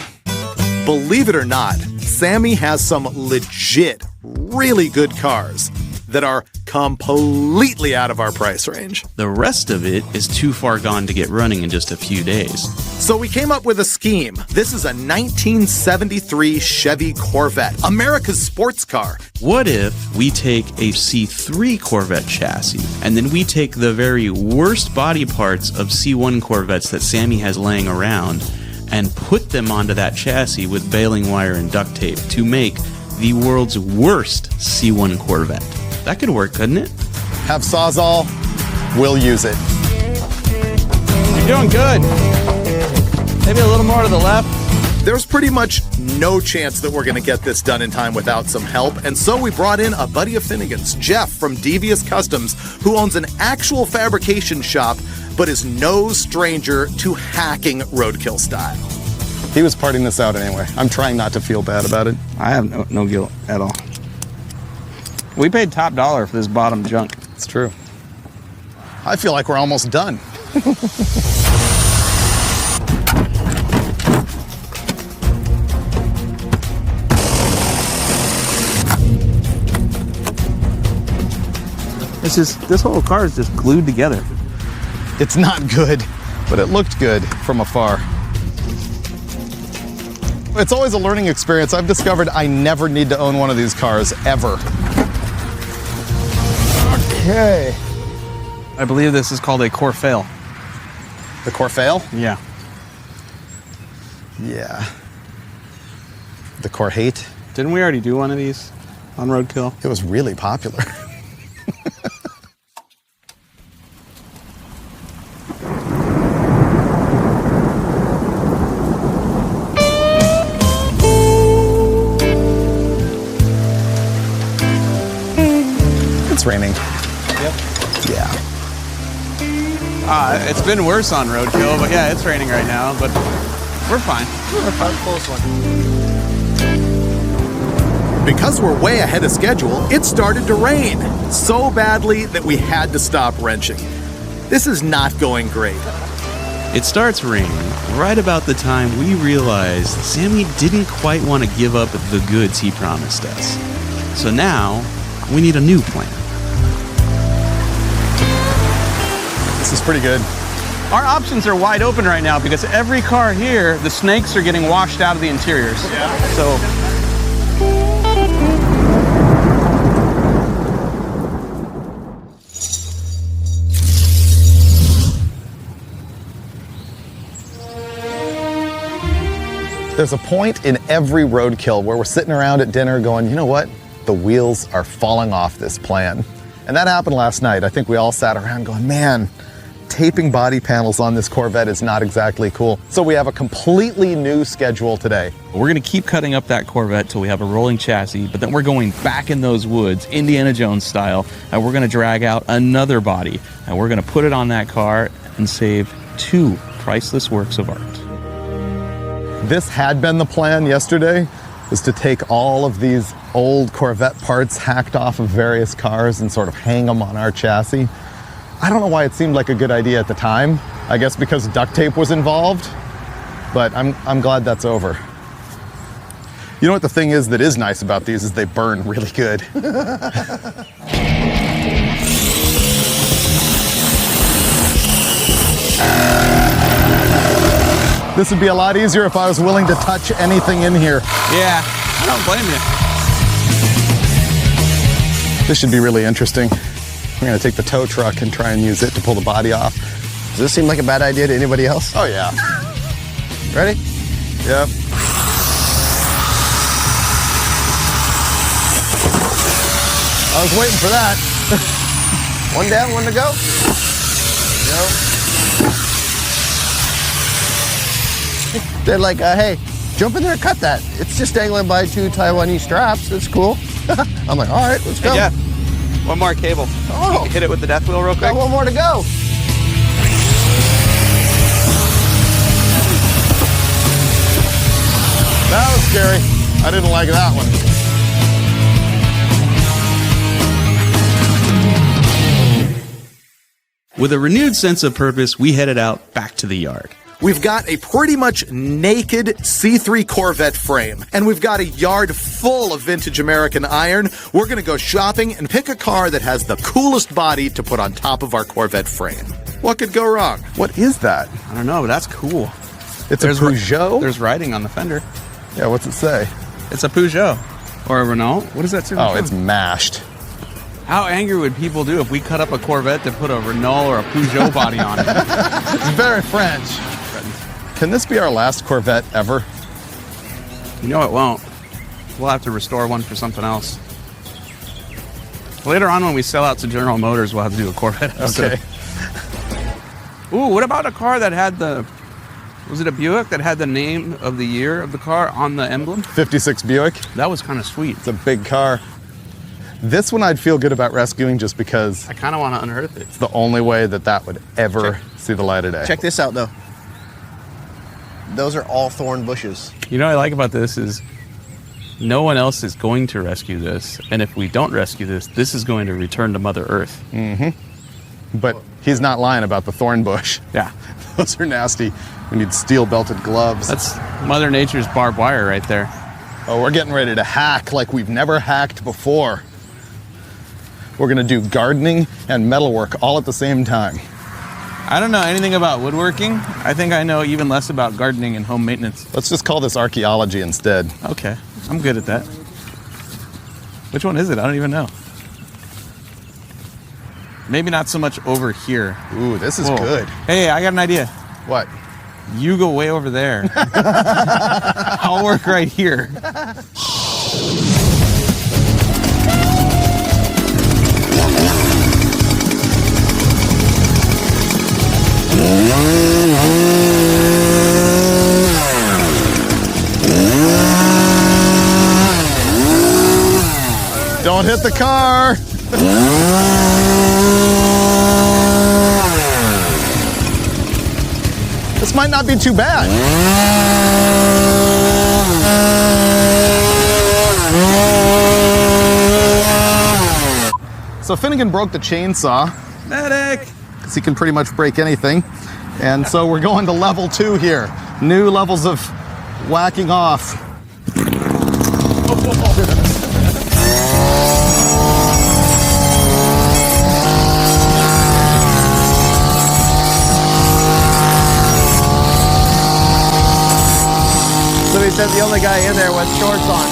Believe it or not, Sammy has some legit, really good cars that are completely out of our price range. The rest of it is too far gone to get running in just a few days. So we came up with a scheme. This is a 1973 Chevy Corvette, America's sports car. What if we take a C3 Corvette chassis, and then we take the very worst body parts of C1 Corvettes that Sammy has laying around and put them onto that chassis with baling wire and duct tape to make the world's worst C1 Corvette? That could work, couldn't it? Have Sawzall, we'll use it. You're doing good. Maybe a little more to the left. There's pretty much no chance that we're gonna get this done in time without some help, and so we brought in a buddy of Finnegan's, Jeff from Devious Customs, who owns an actual fabrication shop, but is no stranger to hacking roadkill style. He was parting this out anyway. I'm trying not to feel bad about it. I have no guilt at all. We paid top dollar for this bottom junk. It's true. I feel like we're almost done. This whole car is just glued together. It's not good, but it looked good from afar. It's always a learning experience. I've discovered I never need to own one of these cars, ever. Okay. I believe this is called a Corfail. The Corfail? Yeah. Yeah. The Corhate? Didn't we already do one of these on Roadkill? It was really popular. It's raining. Yep. Yeah. It's been worse on Roadkill, but yeah, it's raining right now, but we're fine. We're fine. Close one. Because we're way ahead of schedule, it started to rain so badly that we had to stop wrenching. This is not going great. It starts raining right about the time we realized Sammy didn't quite want to give up the goods he promised us. So now, we need a new plan. This is pretty good. Our options are wide open right now because every car here, the snakes are getting washed out of the interiors. Yeah. So There's a point in every roadkill where we're sitting around at dinner going, you know what? The wheels are falling off this plan. And that happened last night. I think we all sat around going, man, taping body panels on this Corvette is not exactly cool. So we have a completely new schedule today. We're going to keep cutting up that Corvette till we have a rolling chassis, but then we're going back in those woods, Indiana Jones style, and we're going to drag out another body, and we're going to put it on that car and save 2 priceless works of art. This had been the plan yesterday, was to take all of these old Corvette parts hacked off of various cars and sort of hang them on our chassis. I don't know why it seemed like a good idea at the time. I guess because duct tape was involved, but I'm glad that's over. You know what the thing is that is nice about these is they burn really good. This would be a lot easier if I was willing to touch anything in here. yeah, I don't blame you. This should be really interesting. We're gonna take the tow truck and try and use it to pull the body off. Does this seem like a bad idea to anybody else? Oh yeah. Ready? Yep. I was waiting for that. One down, one to go. They're like, hey, jump in there and cut that. It's just dangling by 2 Taiwanese straps. It's cool. I'm like, all right, let's go. Yeah. One more cable. Oh. Hit it with the death wheel real quick. Got one more to go. That was scary. I didn't like that one. With a renewed sense of purpose, we headed out back to the yard. We've got a pretty much naked C3 Corvette frame, and we've got a yard full of vintage American iron. We're going to go shopping and pick a car that has the coolest body to put on top of our Corvette frame. What could go wrong? What is that? I don't know, but that's cool. It's a Peugeot? There's writing on the fender. Yeah, what's it say? It's a Peugeot. Or a Renault. What does that say? Oh, it's mashed. How angry would people do if we cut up a Corvette to put a Renault or a Peugeot body on it? It's very French. Can this be our last Corvette ever? You know it won't. We'll have to restore one for something else. Later on when we sell out to General Motors, we'll have to do a Corvette episode. Okay. Ooh, what about a car that had the... Was it a Buick that had the name of the year of the car on the emblem? 56 Buick. That was kind of sweet. It's a big car. This one I'd feel good about rescuing just because I kind of want to unearth it. it's the only way that that would ever see the light of day. Check this out, though. Those are all thorn bushes. You know what I like about this is no one else is going to rescue this. And if we don't rescue this, this is going to return to Mother Earth. Mm-hmm. But he's not lying about the thorn bush. Yeah. Those are nasty. We need steel-belted gloves. That's Mother Nature's barbed wire right there. Oh, we're getting ready to hack like we've never hacked before. We're gonna do gardening and metalwork all at the same time. I don't know anything about woodworking. I think I know even less about gardening and home maintenance. Let's just call this archaeology instead. Okay, I'm good at that. Which one is it? I don't even know. Maybe not so much over here. Ooh, this is Whoa. good. Hey, I got an idea. What? You go way over there. I'll work right here. Don't hit the car. This might not be too bad. So Finnegan broke the chainsaw. Medic! Because he can pretty much break anything. And so we're going to level 2 here. New levels of whacking off. So he said the only guy in there with shorts on.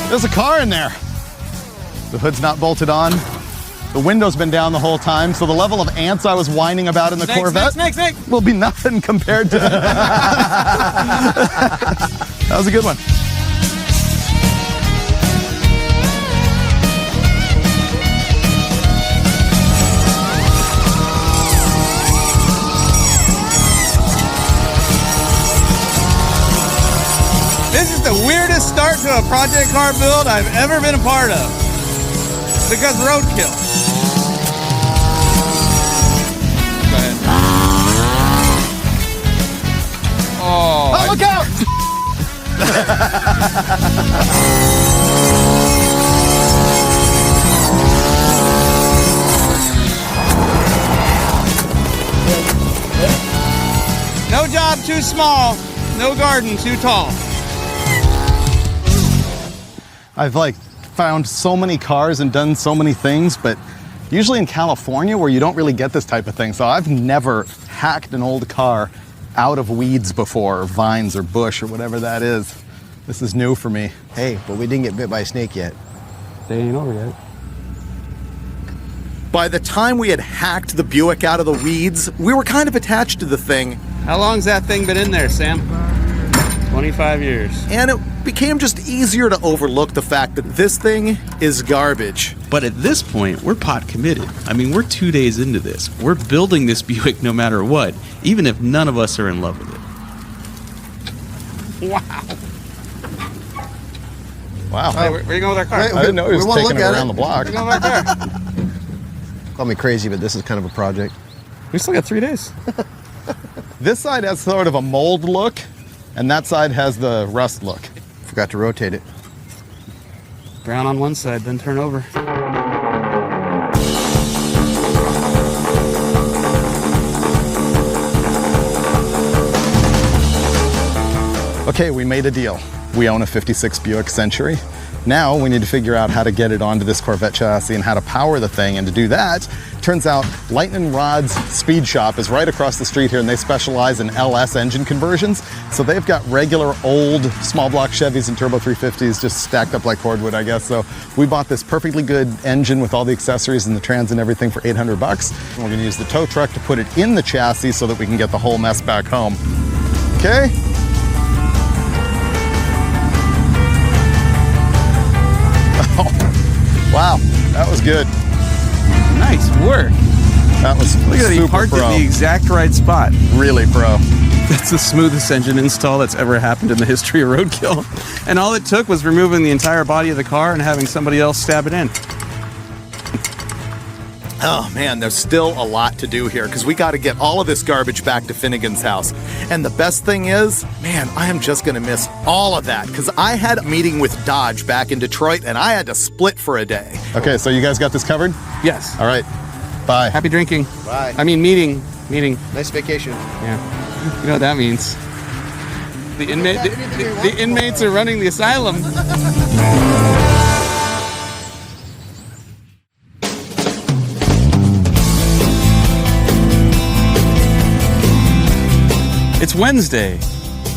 There's a car in there. The hood's not bolted on. The window's been down the whole time, so the level of ants I was whining about in the Corvette will be nothing compared to... That was a good one. This is the weirdest start to a project car build I've ever been a part of. Because roadkill. Go ahead. Oh, Look out! No job too small, no garden too tall. I've found so many cars and done so many things, but usually in California where you don't really get this type of thing. So I've never hacked an old car out of weeds before, or vines or bush or whatever that is. This is new for me. Hey, but we didn't get bit by a snake yet. They ain't over yet. By the time we had hacked the Buick out of the weeds, we were kind of attached to the thing. How long's that thing been in there, Sam? 25 years. And it became just easier to overlook the fact that this thing is garbage. But at this point, we're pot committed. I mean, we're 2 days into this. We're building this Buick no matter what, even if none of us are in love with it. Wow. Wow. Hey, where are you going with our car? I didn't know he was We wanna taking it look at around it. the block. Where are you going with our car? Call me crazy, but this is kind of a project. We still got 3 days. This side has sort of a mold look, and that side has the rust look. Forgot to rotate it. Brown on one side, then turn over. Okay, we made a deal. We own a 56 Buick Century. Now we need to figure out how to get it onto this Corvette chassis and how to power the thing. And to do that, turns out Lightning Rod's Speed Shop is right across the street here, and they specialize in LS engine conversions. So they've got regular old small block Chevys and turbo 350s just stacked up like cordwood, I guess. So we bought this perfectly good engine with all the accessories and the trans and everything for $800. And we're gonna use the tow truck to put it in the chassis so that we can get the whole mess back home. Okay? Wow, that was good. Nice work. That was Look at that, he super parked pro. at the exact right spot. Really pro. That's the smoothest engine install that's ever happened in the history of Roadkill. And all it took was removing the entire body of the car and having somebody else stab it in. Oh man, there's still a lot to do here because we got to get all of this garbage back to Finnegan's house. And the best thing is, man, I am just going to miss all of that because I had a meeting with Dodge back in Detroit and I had to split for a day. Okay, so you guys got this covered? Yes. All right, bye. Happy drinking. Bye. I mean, meeting. Nice vacation. Yeah. You know what that means. The inmates are running the asylum. It's Wednesday,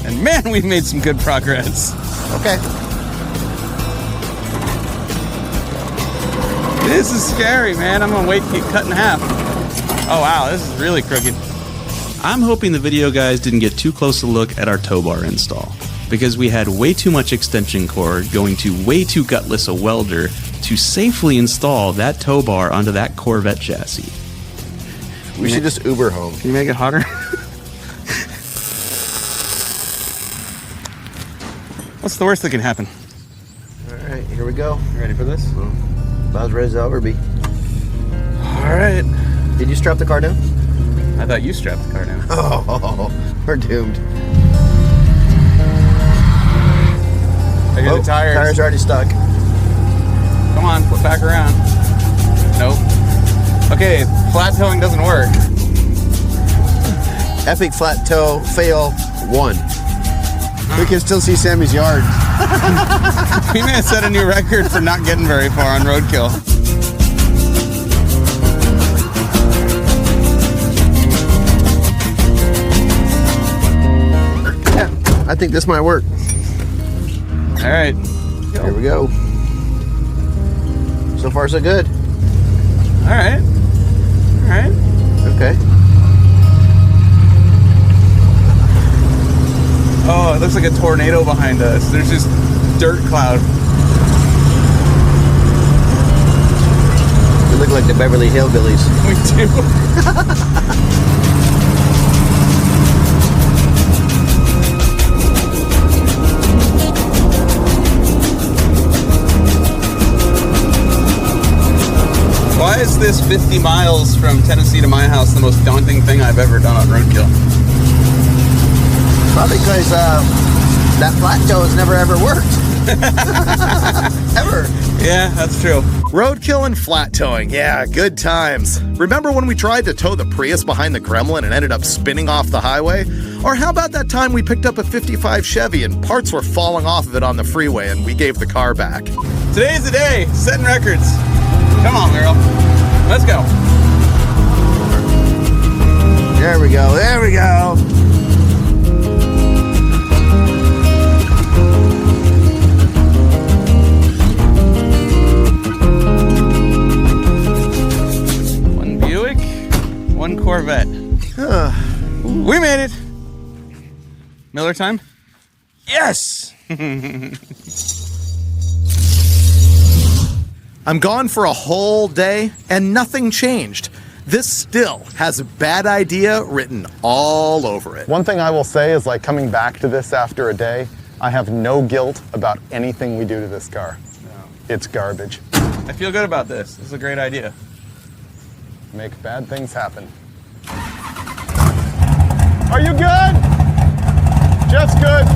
and man, we've made some good progress. Okay. This is scary, man. I'm gonna wait to get cut in half. Oh wow, this is really crooked. I'm hoping the video guys didn't get too close a look at our tow bar install, because we had way too much extension cord going to way too gutless a welder to safely install that tow bar onto that Corvette chassis. We should just Uber home. Can you make it hotter? What's the worst that can happen? All right, here we go. You ready for this? About as ready as I'll ever be. All right. Did you strap the car down? I thought you strapped the car down. Oh, we're doomed. I hear the tires. Tires are already stuck. Come on, flip back around. Nope. Okay, flat towing doesn't work. Epic flat toe fail 1. We can still see Sammy's yard. We may have set a new record for not getting very far on Roadkill. Yeah, I think this might work. All right. Here we go. So far, so good. All right. All right. Okay. Oh, it looks like a tornado behind us. There's just dirt cloud. We look like the Beverly Hillbillies. We do. Why is this 50 miles from Tennessee to my house the most daunting thing I've ever done on Roadkill? Probably because that flat toe has never ever worked. Ever. Yeah, that's true. Roadkill and flat towing, yeah, good times. Remember when we tried to tow the Prius behind the Gremlin and ended up spinning off the highway? Or how about that time we picked up a 55 Chevy and parts were falling off of it on the freeway and we gave the car back? Today's the day, setting records. Come on, girl. Let's go. There we go. There we go. One Buick, one Corvette. We made it. Miller time? Yes! I'm gone for a whole day and nothing changed. This still has a bad idea written all over it. One thing I will say is, like, coming back to this after a day, I have no guilt about anything we do to this car. No. It's garbage. I feel good about this. This is a great idea. Make bad things happen. Are you good? Jeff's good.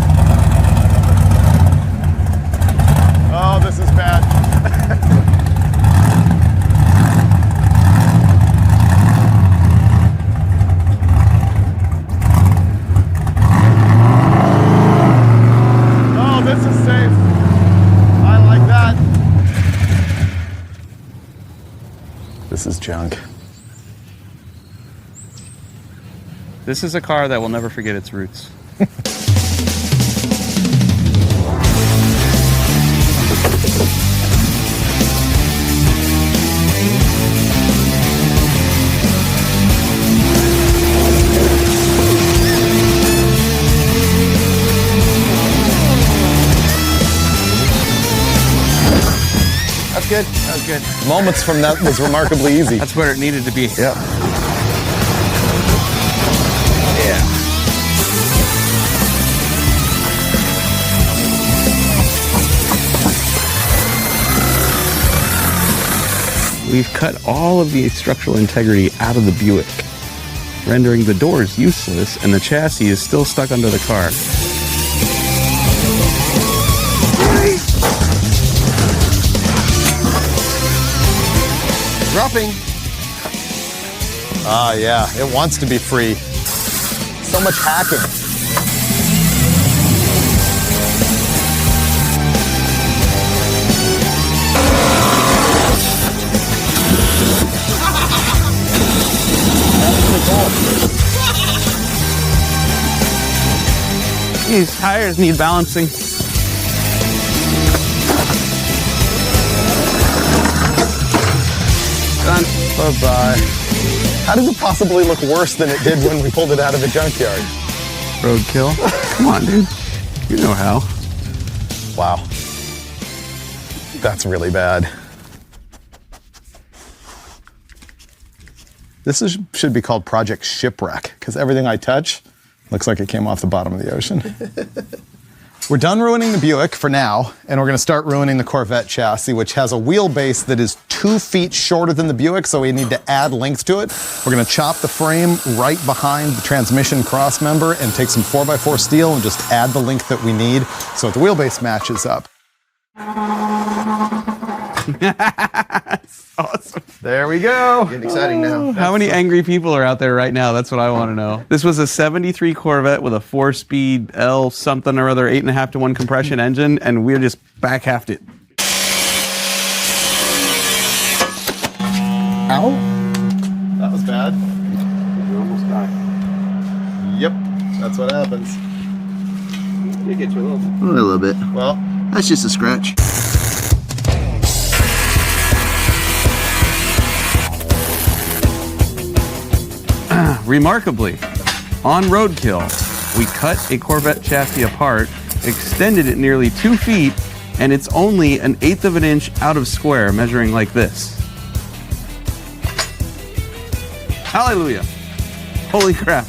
Oh, this is bad. This is safe. I like that. This is junk. This is a car that will never forget its roots. That's good. That was good. Moments from that was remarkably easy. That's where it needed to be. Yeah. Yeah. We've cut all of the structural integrity out of the Buick, rendering the doors useless, and the chassis is still stuck under the car. Dropping. Ah, yeah, it wants to be free. So much hacking. These tires need balancing. Done. Bye-bye. How does it possibly look worse than it did when we pulled it out of the junkyard? Roadkill. Come on, dude. You know how. Wow. That's really bad. Should be called Project Shipwreck, because everything I touch looks like it came off the bottom of the ocean. We're done ruining the Buick for now, and we're gonna start ruining the Corvette chassis, which has a wheelbase that is 2 feet shorter than the Buick, so we need to add length to it. We're gonna chop the frame right behind the transmission cross member and take some 4x4 steel and just add the length that we need so the wheelbase matches up. Awesome. There we go. Getting exciting now. How many angry people are out there right now? That's what I want to know. This was a 73 Corvette with a 4-speed L something or other 8.5 to 1 compression engine, and we're just back halved it. Ow. That was bad. You almost died. Yep, that's what happens. You get you a little bit. A little bit. Well, That's just a scratch. Remarkably, on Roadkill, we cut a Corvette chassis apart, extended it nearly 2 feet, and it's only 1/8 of an inch out of square, measuring like this. Hallelujah. Holy crap.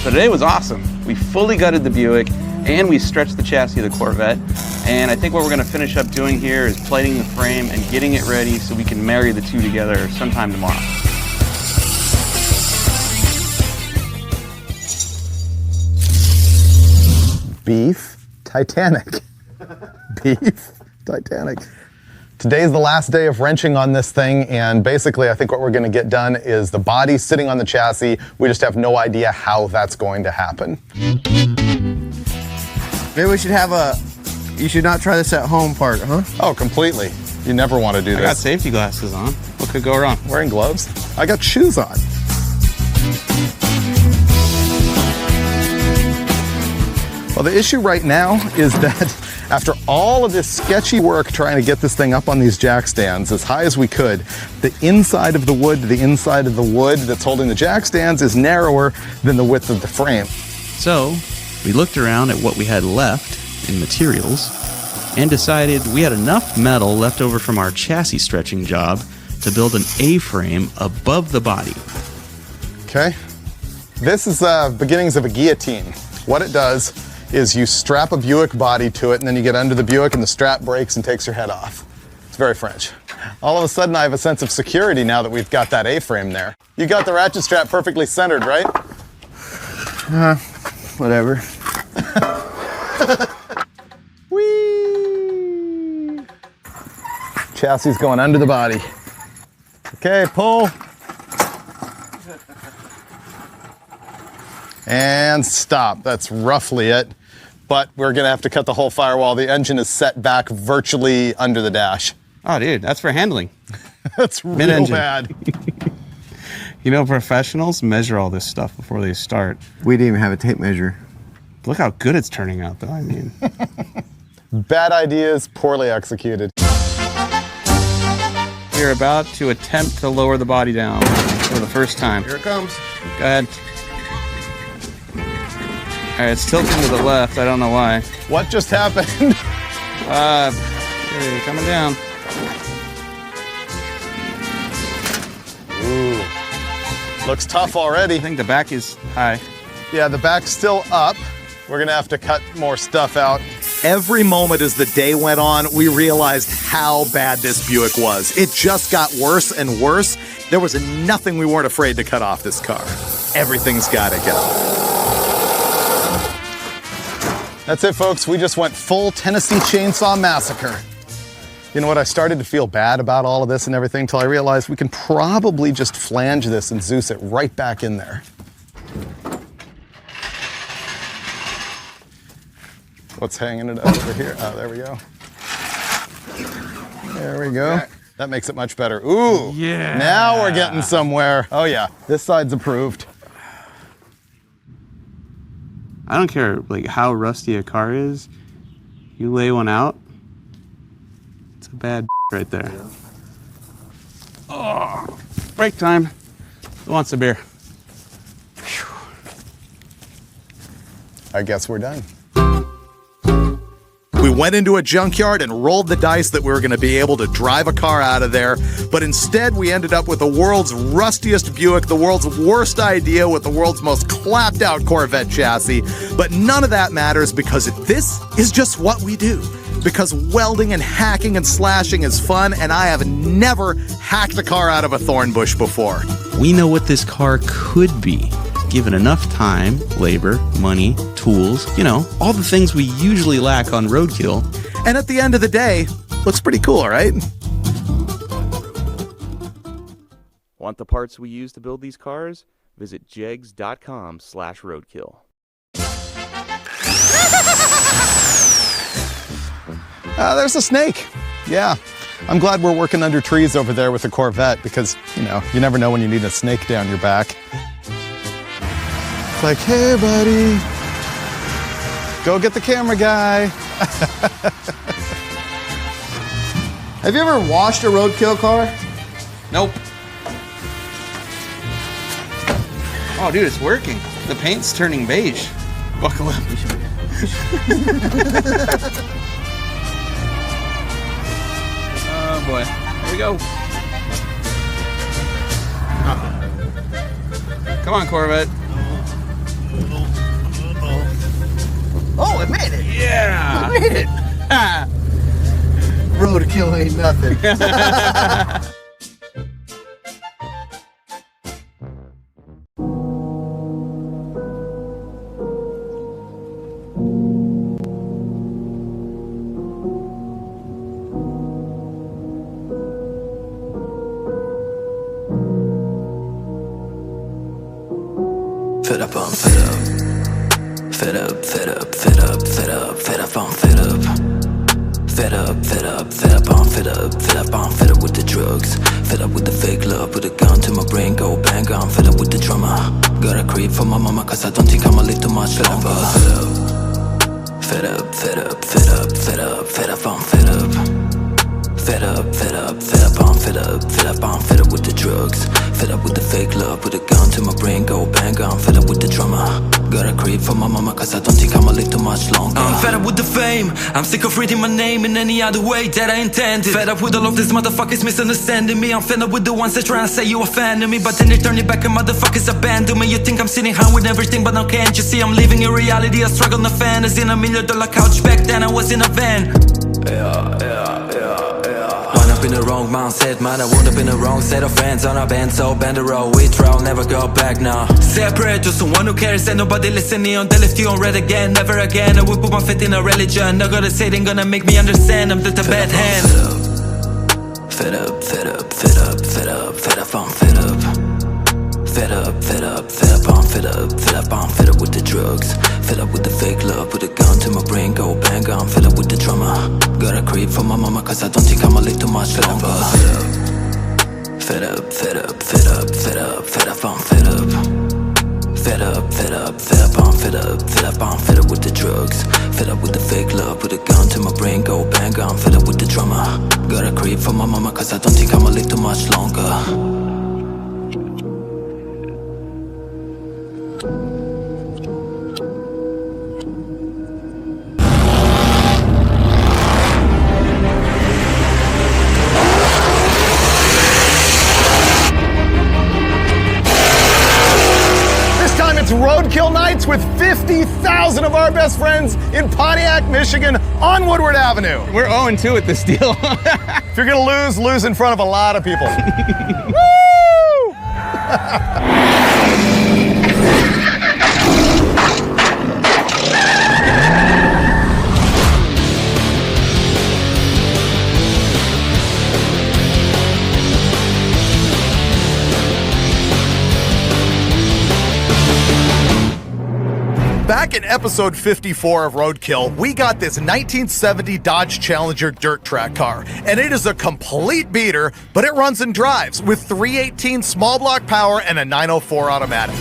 So today was awesome. We fully gutted the Buick and we stretched the chassis of the Corvette. And I think what we're gonna finish up doing here is plating the frame and getting it ready so we can marry the two together sometime tomorrow. beef Titanic. Beef Titanic. Today's the last day of wrenching on this thing, and basically I think what we're gonna get done is the body sitting on the chassis. We just have no idea how that's going to happen. Maybe we should have a, you should not try this at home part, huh? Oh, completely. You never want to do I got this. safety glasses on. What could go wrong? Wearing gloves? I got shoes on. Well, the issue right now is that after all of this sketchy work trying to get this thing up on these jack stands as high as we could, the inside of the wood to the inside of the wood that's holding the jack stands is narrower than the width of the frame. So we looked around at what we had left in materials and decided we had enough metal left over from our chassis stretching job to build an A-frame above the body. Okay. This is beginnings of a guillotine. What it does is you strap a Buick body to it, and then you get under the Buick and the strap breaks and takes your head off. It's very French. All of a sudden I have a sense of security now that we've got that A-frame there. You got the ratchet strap perfectly centered, right? Whatever. Whee! Chassis is going under the body. Okay, pull. And stop. That's roughly it. But we're gonna have to cut the whole firewall. The engine is set back virtually under the dash. Oh, dude, that's for handling. That's real Mid-engine. bad. You know, professionals measure all this stuff before they start. We didn't even have a tape measure. Look how good it's turning out, though. I mean, Bad ideas, poorly executed. we're about to attempt to lower the body down for the first time. Here it comes. Go ahead. All right, it's tilting to the left. I don't know why. What just happened? Hey, coming down. Ooh. Looks tough already. I think the back is high. Yeah, the back's still up. We're gonna have to cut more stuff out. Every moment as the day went on, we realized how bad this Buick was. It just got worse and worse. There was nothing we weren't afraid to cut off this car. Everything's gotta go. That's it, folks. We just went full Tennessee Chainsaw Massacre. You know what? I started to feel bad about all of this and everything until I realized we can probably just flange this and Zeus it right back in there. What's hanging it over here? Oh, there we go. There we go. That makes it much better. Ooh, Yeah. Now we're getting somewhere. Oh yeah, this side's approved. I don't care like how rusty a car is. You lay one out, it's a bad right there. Oh, break time. Who wants a beer? I guess we're done. We went into a junkyard and rolled the dice that we were going to be able to drive a car out of there, but instead we ended up with the world's rustiest Buick, the world's worst idea with the world's most clapped out Corvette chassis. But none of that matters because this is just what we do. Because welding and hacking and slashing is fun, and I have never hacked a car out of a thorn bush before. We know what this car could be, given enough time, labor, money, tools, all the things we usually lack on Roadkill. And at the end of the day, looks pretty cool, right? Want the parts we use to build these cars? Visit jegs.com/roadkill. There's a snake. Yeah. I'm glad we're working under trees over there with the Corvette because, you never know when you need a snake down your back. It's like, hey, buddy, go get the camera guy. Have you ever washed a Roadkill car? Nope. Oh, dude, it's working. The paint's turning beige. Buckle up. Oh boy, here we go. Come on, Corvette. Oh, it made it. Yeah. It made it. Roadkill ain't nothing. Fed up, I'm fed up. Fed up, fed up, fed up, fed up, fed up, I'm fed up. Fed up, fed up, fed up, I'm fed up, fed up, I'm fed up with the drugs. Fed up with the fake love, put a gun to my brain, go bang, I'm fed up with the drama. Got a creep for my mama, cause I don't think I'ma live too much longer. Fed up, fed up, fed up, fed up, fed up, I'm fed up. Fed up, fed up, fed up, I'm fed up, fed up, I'm fed up with the drugs. Fed up with the fake love, put a gun to my brain, go bang, I'm fed up with the drama. Got a creep for my mama, cause I don't think I'ma live too much longer. I'm fed up with the fame, I'm sick of reading my name in any other way that I intended. Fed up with all of these motherfuckers misunderstanding me. I'm fed up with the ones that try and say you a fan of me, but then they turn it back and motherfuckers abandon me. You think I'm sitting high with everything, but now can't you see I'm living in reality? I struggle in a fantasy, in $1 million couch back then I was in a van. Wound up in the wrong mindset, man, I wound up in the wrong set of friends. On a band, so bend the road, we throw, never go back now. Separate to someone who cares and nobody listening on. They left you on red again, never again. I will put my faith in a religion. Not gonna say they ain't gonna make me understand. I'm just a bad hand. Fed up, fed up, fed up, fed up, fed up, I'm fed up. Fed up, fed up, fed up, I'm fed up, fed up, I'm fed up with the drugs. Fed up with the fake love, put a gun to my brain, go bang, I'm fed up with the drama. Got a creep for my mama, cause I don't think I'ma live too much longer. Fed up, fed up, fed up, fed up, fed up, I'm fed up. Fed up, fed up, fed up, I'm fed up, fed up, I'm fed up with the drugs. Fed up with the fake love, put a gun to my brain, go bang, I'm fed up with the drama. Got a creep for my mama, cause I don't think I'ma live too much longer. It's Roadkill nights with 50,000 of our best friends in Pontiac, Michigan on Woodward Avenue. We're 0-2 with this deal. If you're gonna lose in front of a lot of people. Woo! Back in episode 54 of Roadkill, we got this 1970 Dodge Challenger dirt track car, and it is a complete beater, but it runs and drives with 318 small block power and a 904 automatic.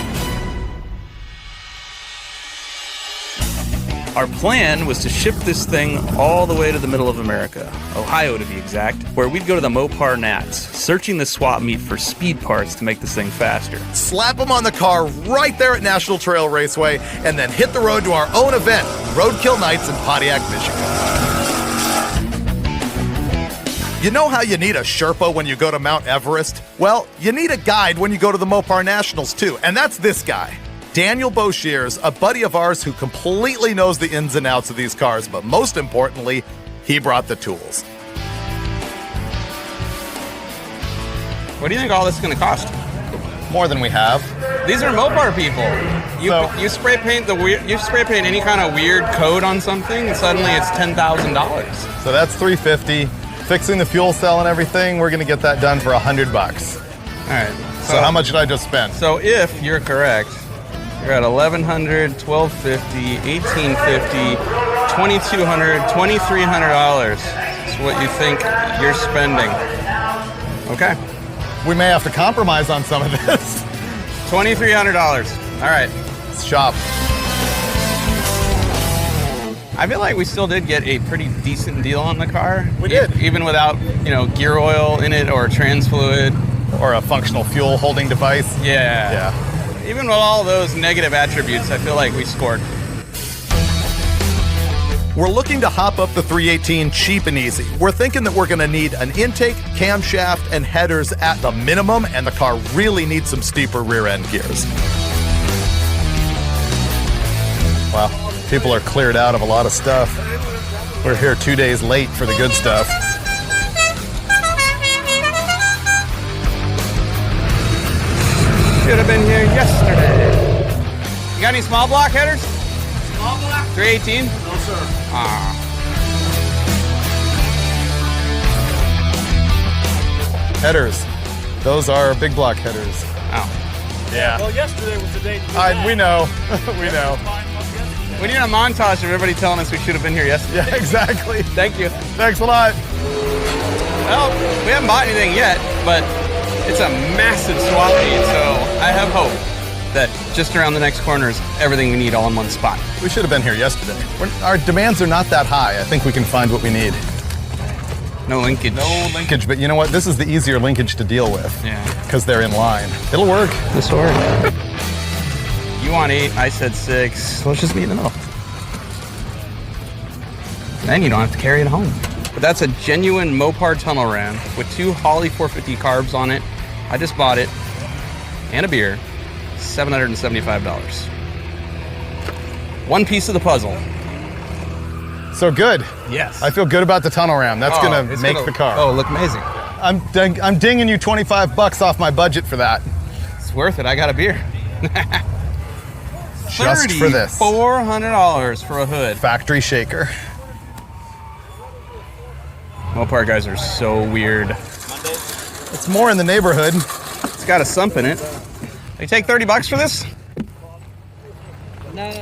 Our plan was to ship this thing all the way to the middle of America, Ohio to be exact, where we'd go to the Mopar Nats, searching the swap meet for speed parts to make this thing faster. Slap them on the car right there at National Trail Raceway, and then hit the road to our own event, Roadkill Nights in Pontiac, Michigan. You know how you need a Sherpa when you go to Mount Everest? Well, you need a guide when you go to the Mopar Nationals too, and that's this guy. Daniel Boshears, a buddy of ours who completely knows the ins and outs of these cars, but most importantly, he brought the tools. What do you think all this is going to cost? More than we have. These are Mopar people. You spray paint any kind of weird code on something, and suddenly it's $10,000. So that's $350. Fixing the fuel cell and everything, we're gonna get that done for $100. All right. So how much did I just spend? So if you're correct, you're at $1,100, $1,250, $1,850, $2,200, $2,300. That's what you think you're spending. Okay. We may have to compromise on some of this. $2,300. All right. Let's shop. I feel like we still did get a pretty decent deal on the car. We did. Even without, gear oil in it or trans fluid. Or a functional fuel holding device. Yeah. Even with all those negative attributes, I feel like we scored. We're looking to hop up the 318 cheap and easy. We're thinking that we're gonna need an intake, camshaft, and headers at the minimum, and the car really needs some steeper rear end gears. Wow, people are cleared out of a lot of stuff. We're here 2 days late for the good stuff. Should have been here yesterday. You got any small block headers? Small block? 318? No, sir. Headers. Those are big block headers. Oh. Yeah. Well, yesterday was the day. We know. We know. We need a montage of everybody telling us we should have been here yesterday. Yeah, exactly. Thank you. Thanks a lot. Well, we haven't bought anything yet, but it's a massive swap meet, so I have hope that just around the next corner is everything we need all in one spot. We should have been here yesterday. Our demands are not that high. I think we can find what we need. No linkage. No linkage, but you know what? This is the easier linkage to deal with. Yeah. Because they're in line. It'll work. This will work. You want 8, I said 6. Let's just meet in the middle. Then you don't have to carry it home. But that's a genuine Mopar tunnel ram with 2 Holley 450 carbs on it. I just bought it. And a beer. $775. One piece of the puzzle. So good. Yes. I feel good about the tunnel ram. That's gonna make the car. Oh, look amazing. I'm dinging you $25 off my budget for that. It's worth it. I got a beer. Just for this. $400 for a hood. Factory shaker. Mopar guys are so weird. It's more in the neighborhood. It's got a sump in it. You take $30 for this? No.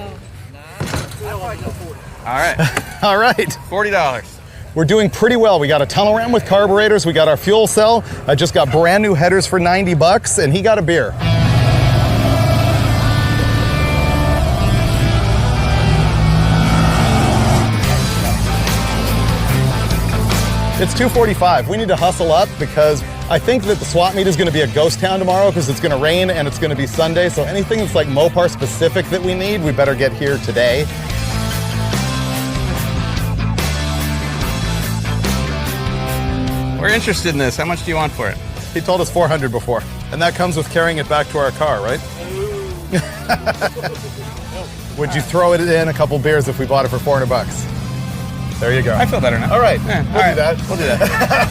All right. All right. $40. We're doing pretty well. We got a tunnel ram with carburetors. We got our fuel cell. I just got brand new headers for $90, and he got a beer. It's 2:45. We need to hustle up because I think that the swap meet is going to be a ghost town tomorrow because it's going to rain and it's going to be Sunday. So anything that's like Mopar specific that we need, we better get here today. We're interested in this. How much do you want for it? He told us $400 before, and that comes with carrying it back to our car, right? Would you throw it in a couple beers if we bought it for $400? There you go. I feel better now. All right, Yeah, we'll do that. We'll do that.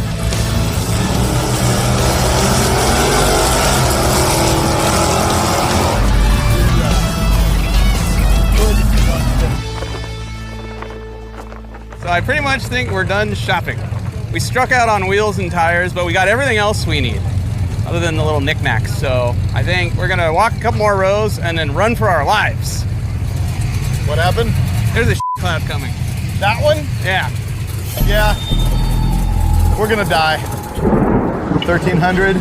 So I pretty much think we're done shopping. We struck out on wheels and tires, but we got everything else we need, other than the little knickknacks. So I think we're gonna walk a couple more rows and then run for our lives. What happened? There's a cloud coming. That one? Yeah. Yeah. We're gonna die. 1,300,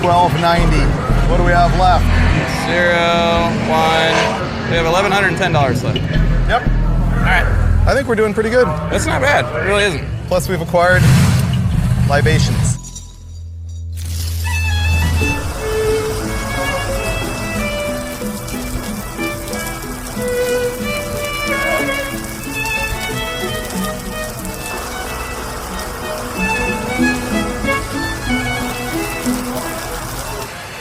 1,290. What do we have left? 0, 1. We have $1,110 left. Yep. All right. I think we're doing pretty good. That's not bad. It really isn't. Plus we've acquired libations.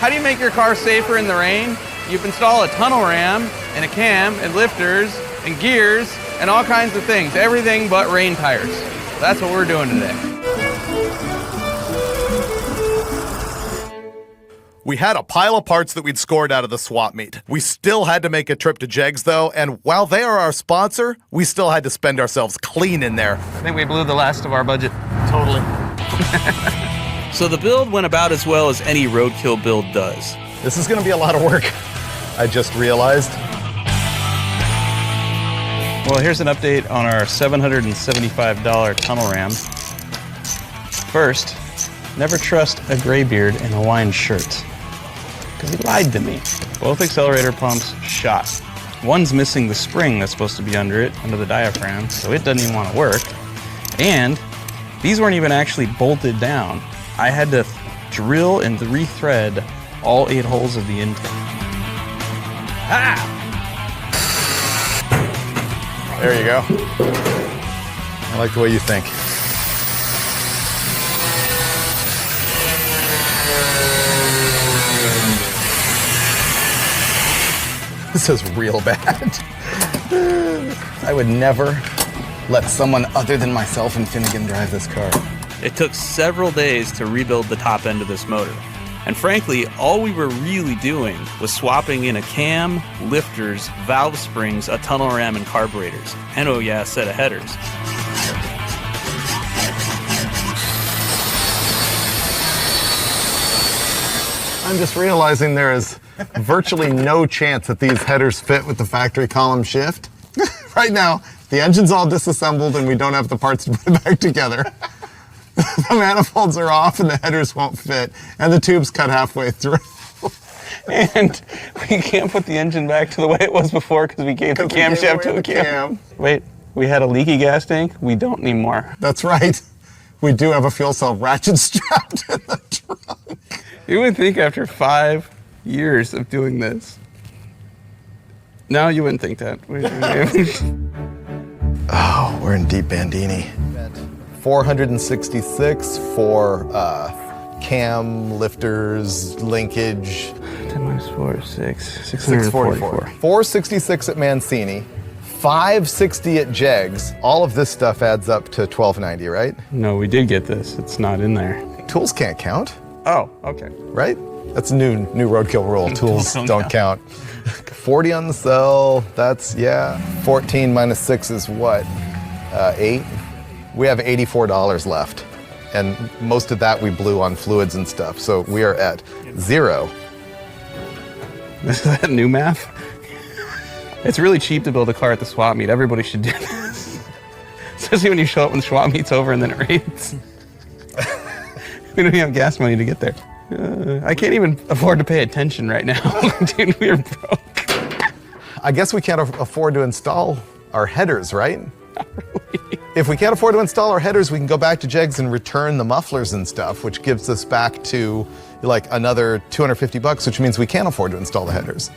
How do you make your car safer in the rain? You install a tunnel ram and a cam and lifters and gears and all kinds of things. Everything but rain tires. That's what we're doing today. We had a pile of parts that we'd scored out of the swap meet. We still had to make a trip to Jegs, though, and while they are our sponsor, we still had to spend ourselves clean in there. I think we blew the last of our budget. Totally. So the build went about as well as any Roadkill build does. This is going to be a lot of work, I just realized. Well, here's an update on our $775 tunnel ram. First, never trust a graybeard in a Hawaiian shirt, because he lied to me. Both accelerator pumps shot. One's missing the spring that's supposed to be under it, under the diaphragm, so it doesn't even want to work. And these weren't even actually bolted down. I had to drill and rethread all 8 holes of the intake. Ah! There you go. I like the way you think. This is real bad. I would never let someone other than myself and Finnegan drive this car. It took several days to rebuild the top end of this motor. And frankly, all we were really doing was swapping in a cam, lifters, valve springs, a tunnel ram, and carburetors. And oh yeah, a set of headers. I'm just realizing there is virtually no chance that these headers fit with the factory column shift. Right now, the engine's all disassembled and we don't have the parts to put it back together. The manifolds are off and the headers won't fit, and the tube's cut halfway through. And we can't put the engine back to the way it was before because we gave the camshaft to a cam. Wait, we had a leaky gas tank? We don't anymore. That's right. We do have a fuel cell ratchet strapped in the trunk. You would think after 5 years of doing this. No, you wouldn't think that. Oh, we're in deep Bandini. 466 for cam, lifters, linkage. 10 minus 4 is 6. 644. 466 at Mancini, 560 at Jegs. All of this stuff adds up to 1290, right? No, we did get this. It's not in there. Tools can't count. Oh, okay. Right? That's a new Roadkill rule. Tools don't count. 40 on the cell, that's, 14 minus 6 is what? 8? We have $84 left. And most of that we blew on fluids and stuff. So we are at 0. Is that new math? It's really cheap to build a car at the swap meet. Everybody should do this. Especially when you show up when the swap meet's over and then it rains. We don't even have gas money to get there. I can't even afford to pay attention right now. Dude, we're broke. I guess we can't afford to install our headers, right? Not really. If we can't afford to install our headers, we can go back to Jegs and return the mufflers and stuff, which gives us back to like another $250, which means we can't afford to install the headers.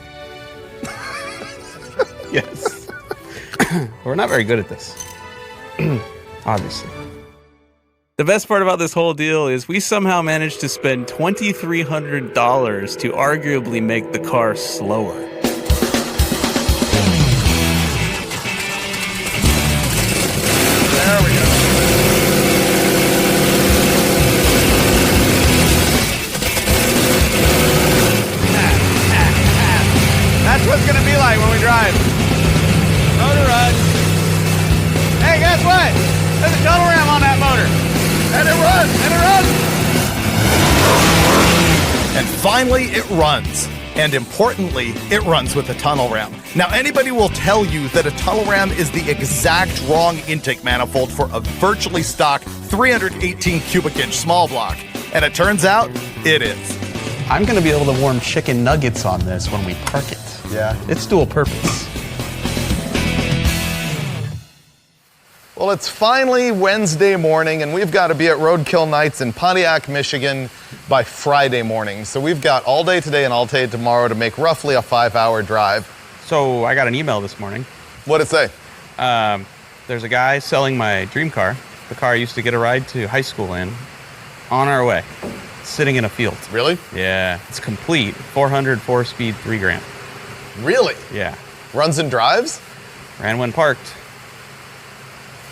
Yes. We're not very good at this. Obviously. The best part about this whole deal is we somehow managed to spend $2,300 to arguably make the car slower. There we go. That's what it's gonna be like when we drive. Motor run. Hey, guess what? There's a tunnel ram on that motor. And it runs, and it runs. And finally, it runs. And importantly, it runs with a tunnel ram. Now, anybody will tell you that a tunnel ram is the exact wrong intake manifold for a virtually stock 318 cubic inch small block. And it turns out, it is. I'm gonna be able to warm chicken nuggets on this when we park it. Yeah. It's dual purpose. Well, it's finally Wednesday morning, and we've got to be at Roadkill Nights in Pontiac, Michigan by Friday morning. So we've got all day today and all day tomorrow to make roughly a 5-hour drive. So I got an email this morning. What'd it say? There's a guy selling my dream car, the car I used to get a ride to high school in, on our way. sitting in a field. Really? Yeah, it's complete. 400, 4-speed, 3 grand. Really? Yeah. Runs and drives? Ran when parked.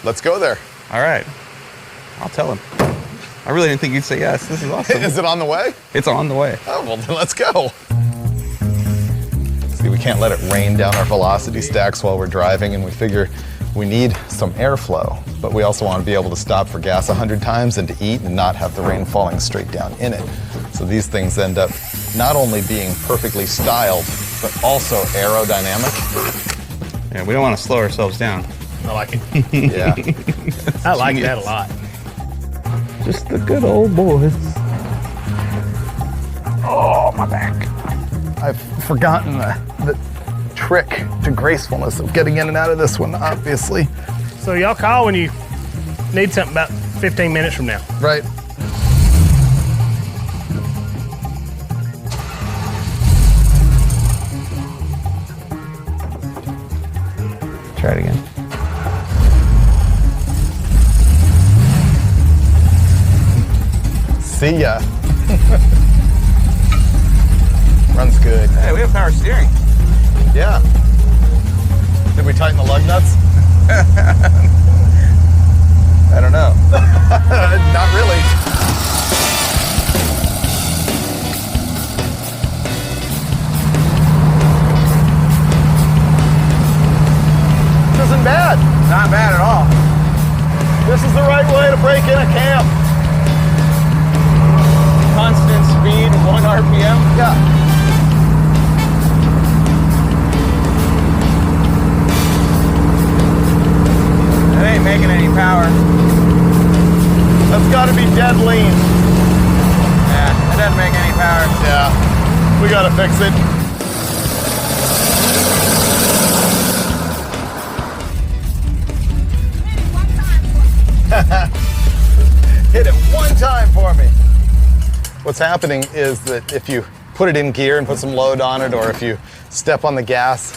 Let's go there. All right. I'll tell him. I really didn't think you'd say yes. This is awesome. Is it on the way? It's on the way. Oh, well, then let's go. See, we can't let it rain down our velocity stacks while we're driving, and we figure we need some airflow, but we also want to be able to stop for gas 100 times and to eat and not have the rain falling straight down in it. So these things end up not only being perfectly styled, but also aerodynamic. Yeah, we don't want to slow ourselves down. I like it. Yeah. I like that a lot. Just the good old boys. Oh, my back. I've forgotten the trick to gracefulness of getting in and out of this one, obviously. So y'all call when you need something about 15 minutes from now. Right. Try it again. See ya. Runs good. Hey, we have power steering. Yeah. Did we tighten the lug nuts? I don't know. Not really. This isn't bad. Not bad at all. This is the right way to break in a camp. Constant speed, 1 RPM. Yeah. It ain't making any power. That's got to be dead lean. Yeah, it doesn't make any power. Yeah. We got to fix it. Hit it one time for me. What's happening is that if you put it in gear and put some load on it, or if you step on the gas,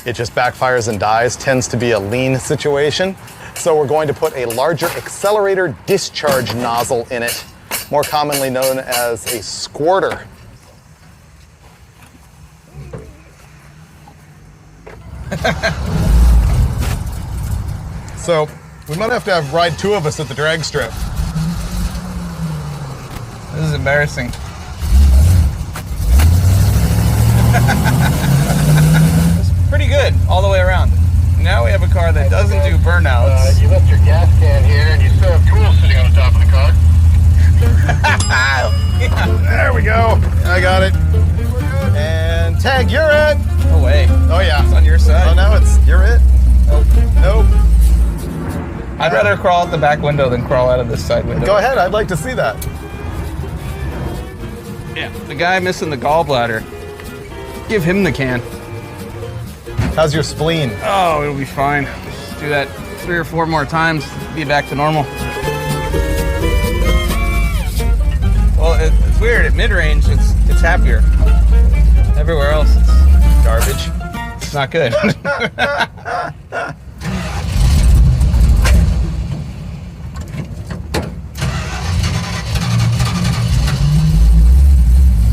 it just backfires and dies. Tends to be a lean situation. So we're going to put a larger accelerator discharge nozzle in it, more commonly known as a squirter. So we might have to ride 2 of us at the drag strip. This is embarrassing. It's pretty good all the way around. Now we have a car that doesn't do burnouts. You left your gas can here and you still have tools sitting on the top of the car. There we go. I got it. And tag, you're it. No way. Oh yeah. It's on your side. Oh no, you're it. Nope. Nope. I'd rather crawl out the back window than crawl out of this side window. Go ahead, I'd like to see that. Yeah, the guy missing the gallbladder. Give him the can. How's your spleen? Oh, it'll be fine. Just do that 3 or 4 more times, be back to normal. Well, it's weird. At mid-range, it's happier. Everywhere else, it's garbage. It's not good.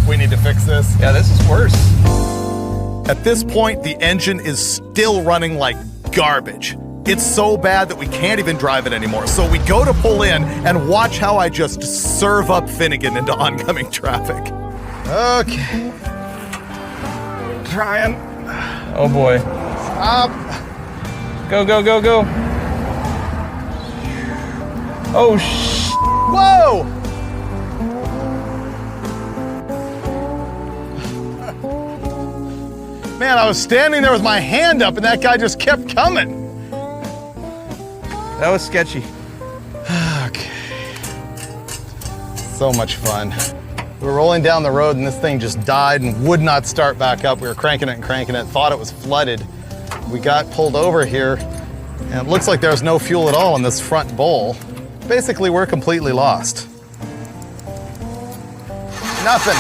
We need to fix this. Yeah, this is worse. At this point, the engine is still running like garbage. It's so bad that we can't even drive it anymore. So we go to pull in and watch how I just serve up Finnegan into oncoming traffic. Okay. Trying. Oh boy. Stop. Go, go, go, go. Oh, Whoa! Man, I was standing there with my hand up and that guy just kept coming. that was sketchy. Okay. So much fun. We were rolling down the road and this thing just died and would not start back up. We were cranking it, thought it was flooded. We got pulled over here and it looks like there was no fuel at all in this front bowl. Basically, we're completely lost. Nothing.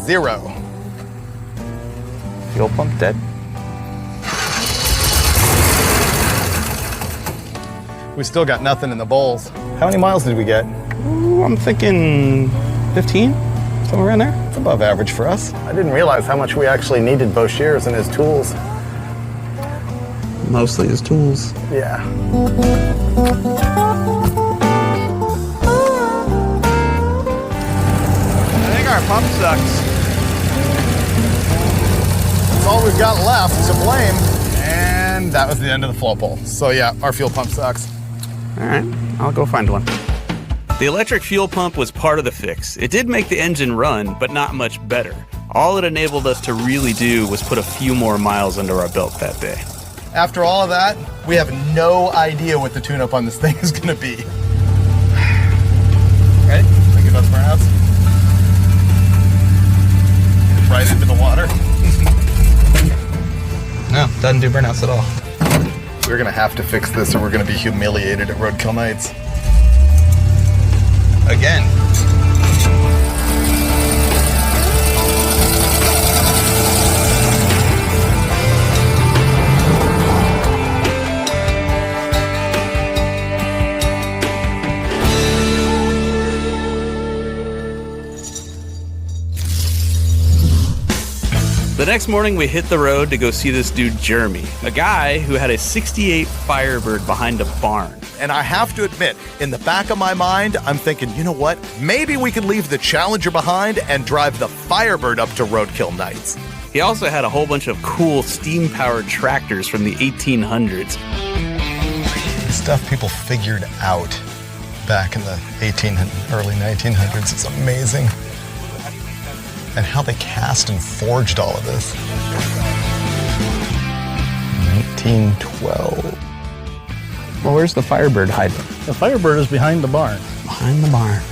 0. Fuel pump dead. We still got nothing in the bowls. How many miles did we get? Ooh, I'm thinking 15, somewhere around there. It's above average for us. I didn't realize how much we actually needed Boschiers and his tools. Mostly his tools. Yeah. I think our pump sucks. That's all we've got left to blame. And that was the end of the flow pole. So yeah, our fuel pump sucks. All right, I'll go find one. The electric fuel pump was part of the fix. It did make the engine run, but not much better. All it enabled us to really do was put a few more miles under our belt that day. After all of that, we have no idea what the tune-up on this thing is going to be. Ready? Think about the burnouts. Right into the water. No, doesn't do burnouts at all. We're going to have to fix this or we're going to be humiliated at Roadkill nights. Again. The next morning, we hit the road to go see this dude, Jeremy, a guy who had a 68 Firebird behind a barn. And I have to admit, in the back of my mind, I'm thinking, you know what? Maybe we could leave the Challenger behind and drive the Firebird up to Roadkill nights. He also had a whole bunch of cool steam-powered tractors from the 1800s. Stuff people figured out back in the early 1900s is amazing. And how they cast and forged all of this. 1912. Well, where's the Firebird hiding? The Firebird is behind the barn. Behind the barn.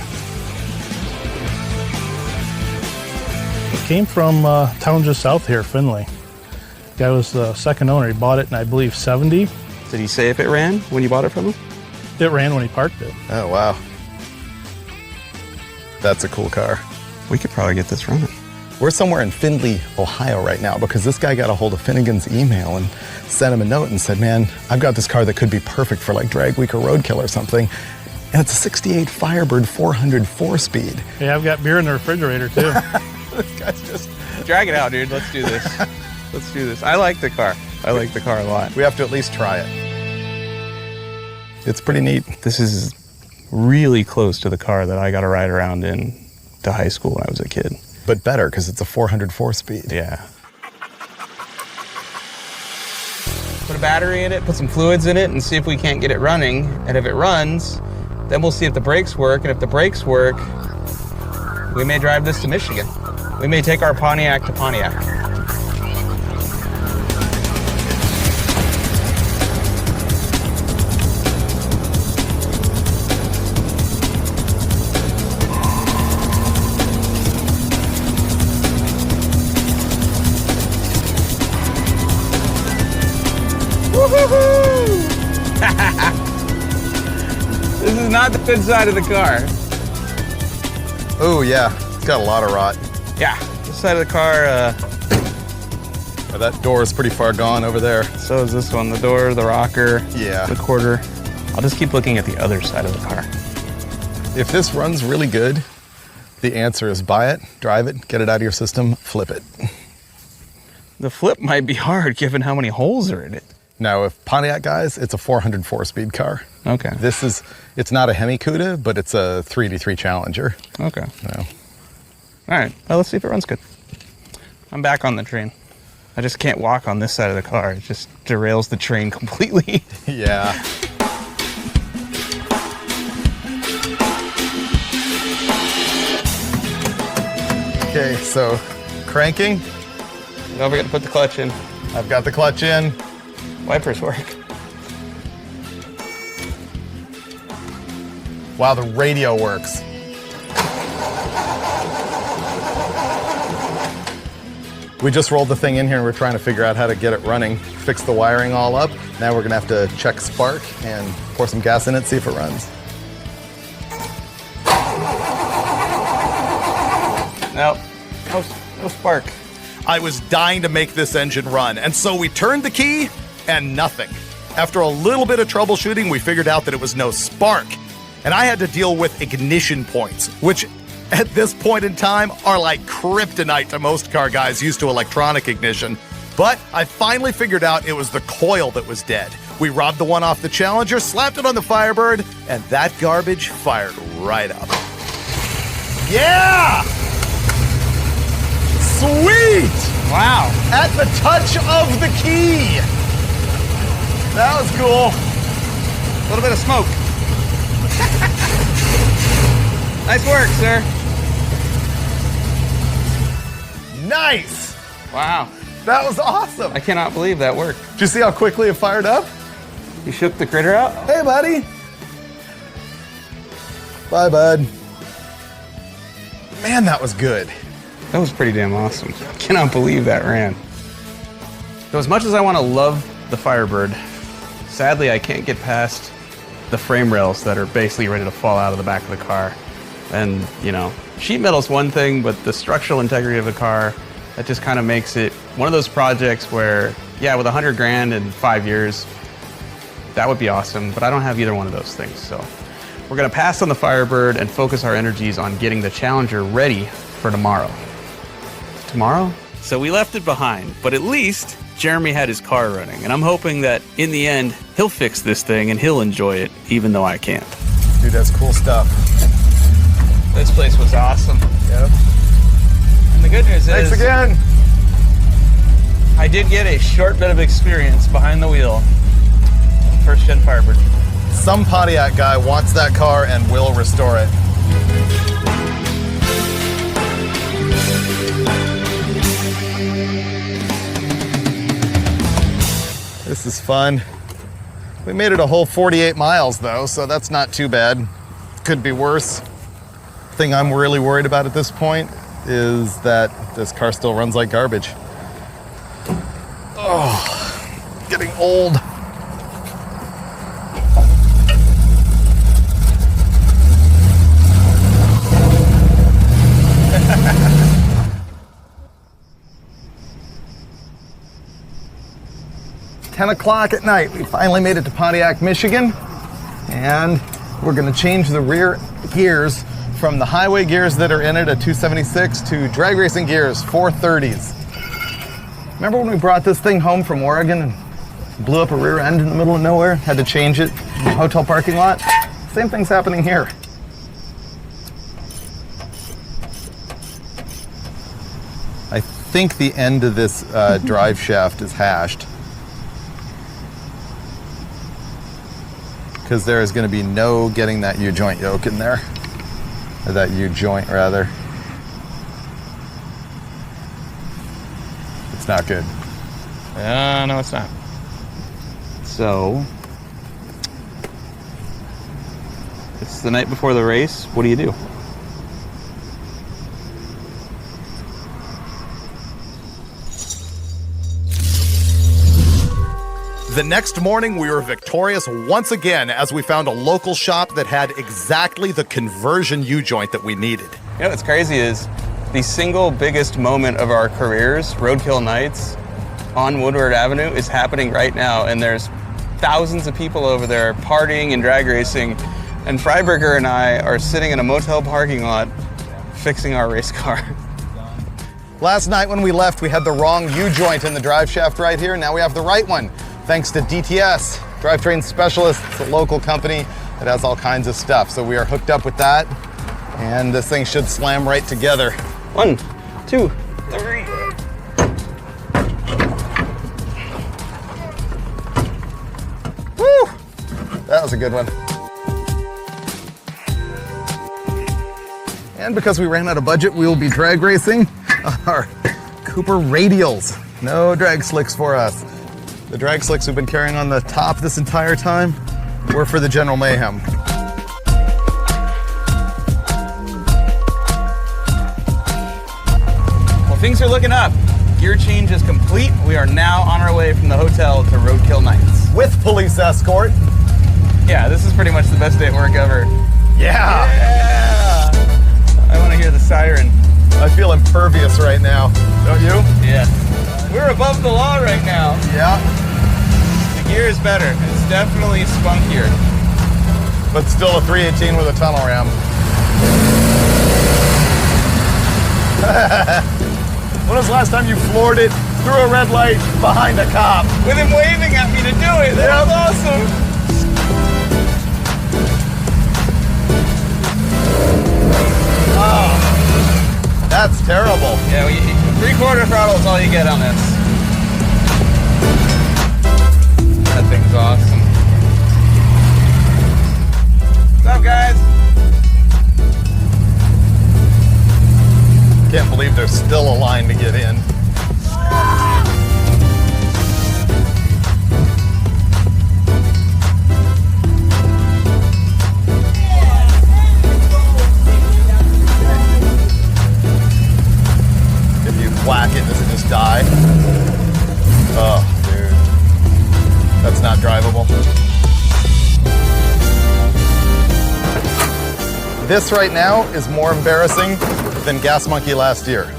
It came from town just south here, Findlay. Guy was the second owner. He bought it in, I believe, 70. Did he say if it ran when you bought it from him? It ran when he parked it. Oh, wow. That's a cool car. We could probably get this running. We're somewhere in Findlay, Ohio right now because this guy got a hold of Finnegan's email and sent him a note and said, man, I've got this car that could be perfect for like drag week or roadkill or something. And it's a 68 Firebird 400 4-speed. Yeah, I've got beer in the refrigerator too. This guy's just... Drag it out, dude. Let's do this. Let's do this. I like the car. I like the car a lot. We have to at least try it. It's pretty neat. This is really close to the car that I got to ride around in to high school when I was a kid. But better because it's a 400 4-speed. Yeah. Put a battery in it, put some fluids in it, and see if we can't get it running. And if it runs, then we'll see if the brakes work. And if the brakes work, we may drive this to Michigan. We may take our Pontiac to Pontiac. This is not the good side of the car. Oh, yeah. It's got a lot of rot. Yeah, this side of the car, that door is pretty far gone over there. So is this one. The door, the rocker, yeah, the quarter. I'll just keep looking at the other side of the car. If this runs really good, the answer is buy it, drive it, get it out of your system, flip it. The flip might be hard given how many holes are in it. Now, if Pontiac guys, it's a 400 4-speed car. Okay. It's not a Hemi Cuda, but it's a 383 Challenger. Okay. No. All right, well, let's see if it runs good. I'm back on the train. I just can't walk on this side of the car. It just derails the train completely. Yeah. Okay, so cranking. Now we're gonna put the clutch in. I've got the clutch in. Wipers work. Wow, the radio works. We just rolled the thing in here and we're trying to figure out how to get it running, fix the wiring all up. Now we're gonna have to check spark and pour some gas in it, see if it runs. Nope, no spark. I was dying to make this engine run, and so we turned the key and nothing. After a little bit of troubleshooting, we figured out that it was no spark. and I had to deal with ignition points, which at this point in time are like kryptonite to most car guys used to electronic ignition. But I finally figured out it was the coil that was dead. We robbed the one off the Challenger, slapped it on the Firebird, and that garbage fired right up. Yeah! Sweet! Wow. At the touch of the key. That was cool. A little bit of smoke. Nice work, sir. Nice. Wow. That was awesome. I cannot believe that worked. Did you see how quickly it fired up? You shook the critter out? Hey, buddy. Bye, bud. Man, that was good. That was pretty damn awesome. Cannot believe that ran. So as much as I want to love the Firebird, sadly I can't get past the frame rails that are basically ready to fall out of the back of the car. And, you know, sheet metal's one thing, but the structural integrity of the car, that just kind of makes it one of those projects where, yeah, with 100 grand in 5 years, that would be awesome, but I don't have either one of those things. So we're gonna pass on the Firebird and focus our energies on getting the Challenger ready for tomorrow. Tomorrow? So we left it behind, but at least Jeremy had his car running, and I'm hoping that in the end, he'll fix this thing and he'll enjoy it, even though I can't. Dude, that's cool stuff. This place was awesome. Yep. And the good news Thanks is, again. I did get a short bit of experience behind the wheel. First gen Firebird. Some Pontiac guy wants that car and will restore it. This is fun. We made it a whole 48 miles though, so that's not too bad. Could be worse. Thing I'm really worried about at this point is that this car still runs like garbage. Oh, getting old. It's 10 o'clock at night. We finally made it to Pontiac, Michigan, and we're gonna change the rear gears from the highway gears that are in it, a 276, to drag racing gears, 430s. Remember when we brought this thing home from Oregon and blew up a rear end in the middle of nowhere? Had to change it in the hotel parking lot? Same thing's happening here. I think the end of this drive shaft is hashed, because there is going to be no getting that U-joint yoke in there. Or that U-joint, rather. It's not good. No, it's not. So, it's the night before the race. What do you do? The next morning, we were victorious once again as we found a local shop that had exactly the conversion U-joint that we needed. You know what's crazy is the single biggest moment of our careers, Roadkill Nights on Woodward Avenue, is happening right now, and there's thousands of people over there partying and drag racing, and Freiburger and I are sitting in a motel parking lot fixing our race car. Last night when we left, we had the wrong U-joint in the drive shaft right here. Now we have the right one, thanks to DTS, Drivetrain Specialists. It's a local company that has all kinds of stuff. So we are hooked up with that, and this thing should slam right together. 1, 2, 3. Woo! That was a good one. And because we ran out of budget, we will be drag racing our Cooper radials. No drag slicks for us. The drag slicks we've been carrying on the top this entire time were for the General Mayhem. Well, things are looking up. Gear change is complete. We are now on our way from the hotel to Roadkill Nights. With police escort. Yeah, this is pretty much the best day at work ever. Yeah! I want to hear the siren. I feel impervious right now. Don't you? Yeah. We're above the law right now. Yeah. The gear is better. It's definitely spunkier. but still a 318 with a tunnel ram. When was the last time you floored it through a red light behind a cop? With him waving at me to do it. That was awesome. Oh, that's terrible. Yeah, 3/4 throttle is all you get on this. That thing's awesome. What's up, guys? Can't believe there's still a line to get in. If you whack it, does it just die? Oh, dude. That's not drivable. This right now is more embarrassing than Gas Monkey last year.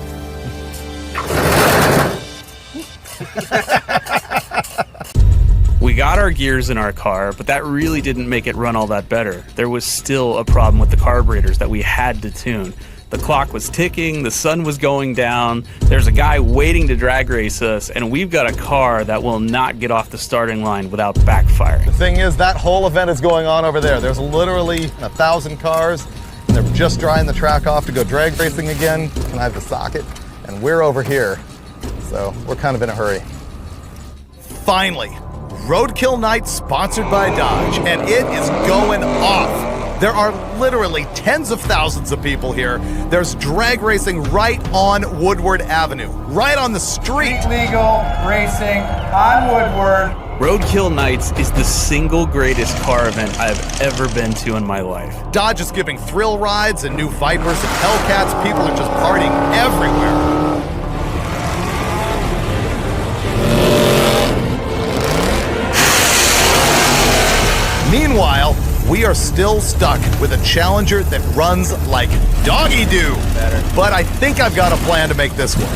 We got our gears in our car, but that really didn't make it run all that better. There was still a problem with the carburetors that we had to tune. The clock was ticking, the sun was going down, there's a guy waiting to drag race us, and we've got a car that will not get off the starting line without backfiring. The thing is, that whole event is going on over there. There's literally 1,000 cars. They're just drying the track off to go drag racing again. Can I have the socket? And we're over here, so we're kind of in a hurry. Finally, Roadkill Night sponsored by Dodge, and it is going off. There are literally tens of thousands of people here. There's drag racing right on Woodward Avenue, right on the street. Legal racing on Woodward. Roadkill Nights is the single greatest car event I've ever been to in my life. Dodge is giving thrill rides and new Vipers and Hellcats. People are just partying everywhere. Meanwhile, we are still stuck with a Challenger that runs like doggy-doo. But I think I've got a plan to make this work.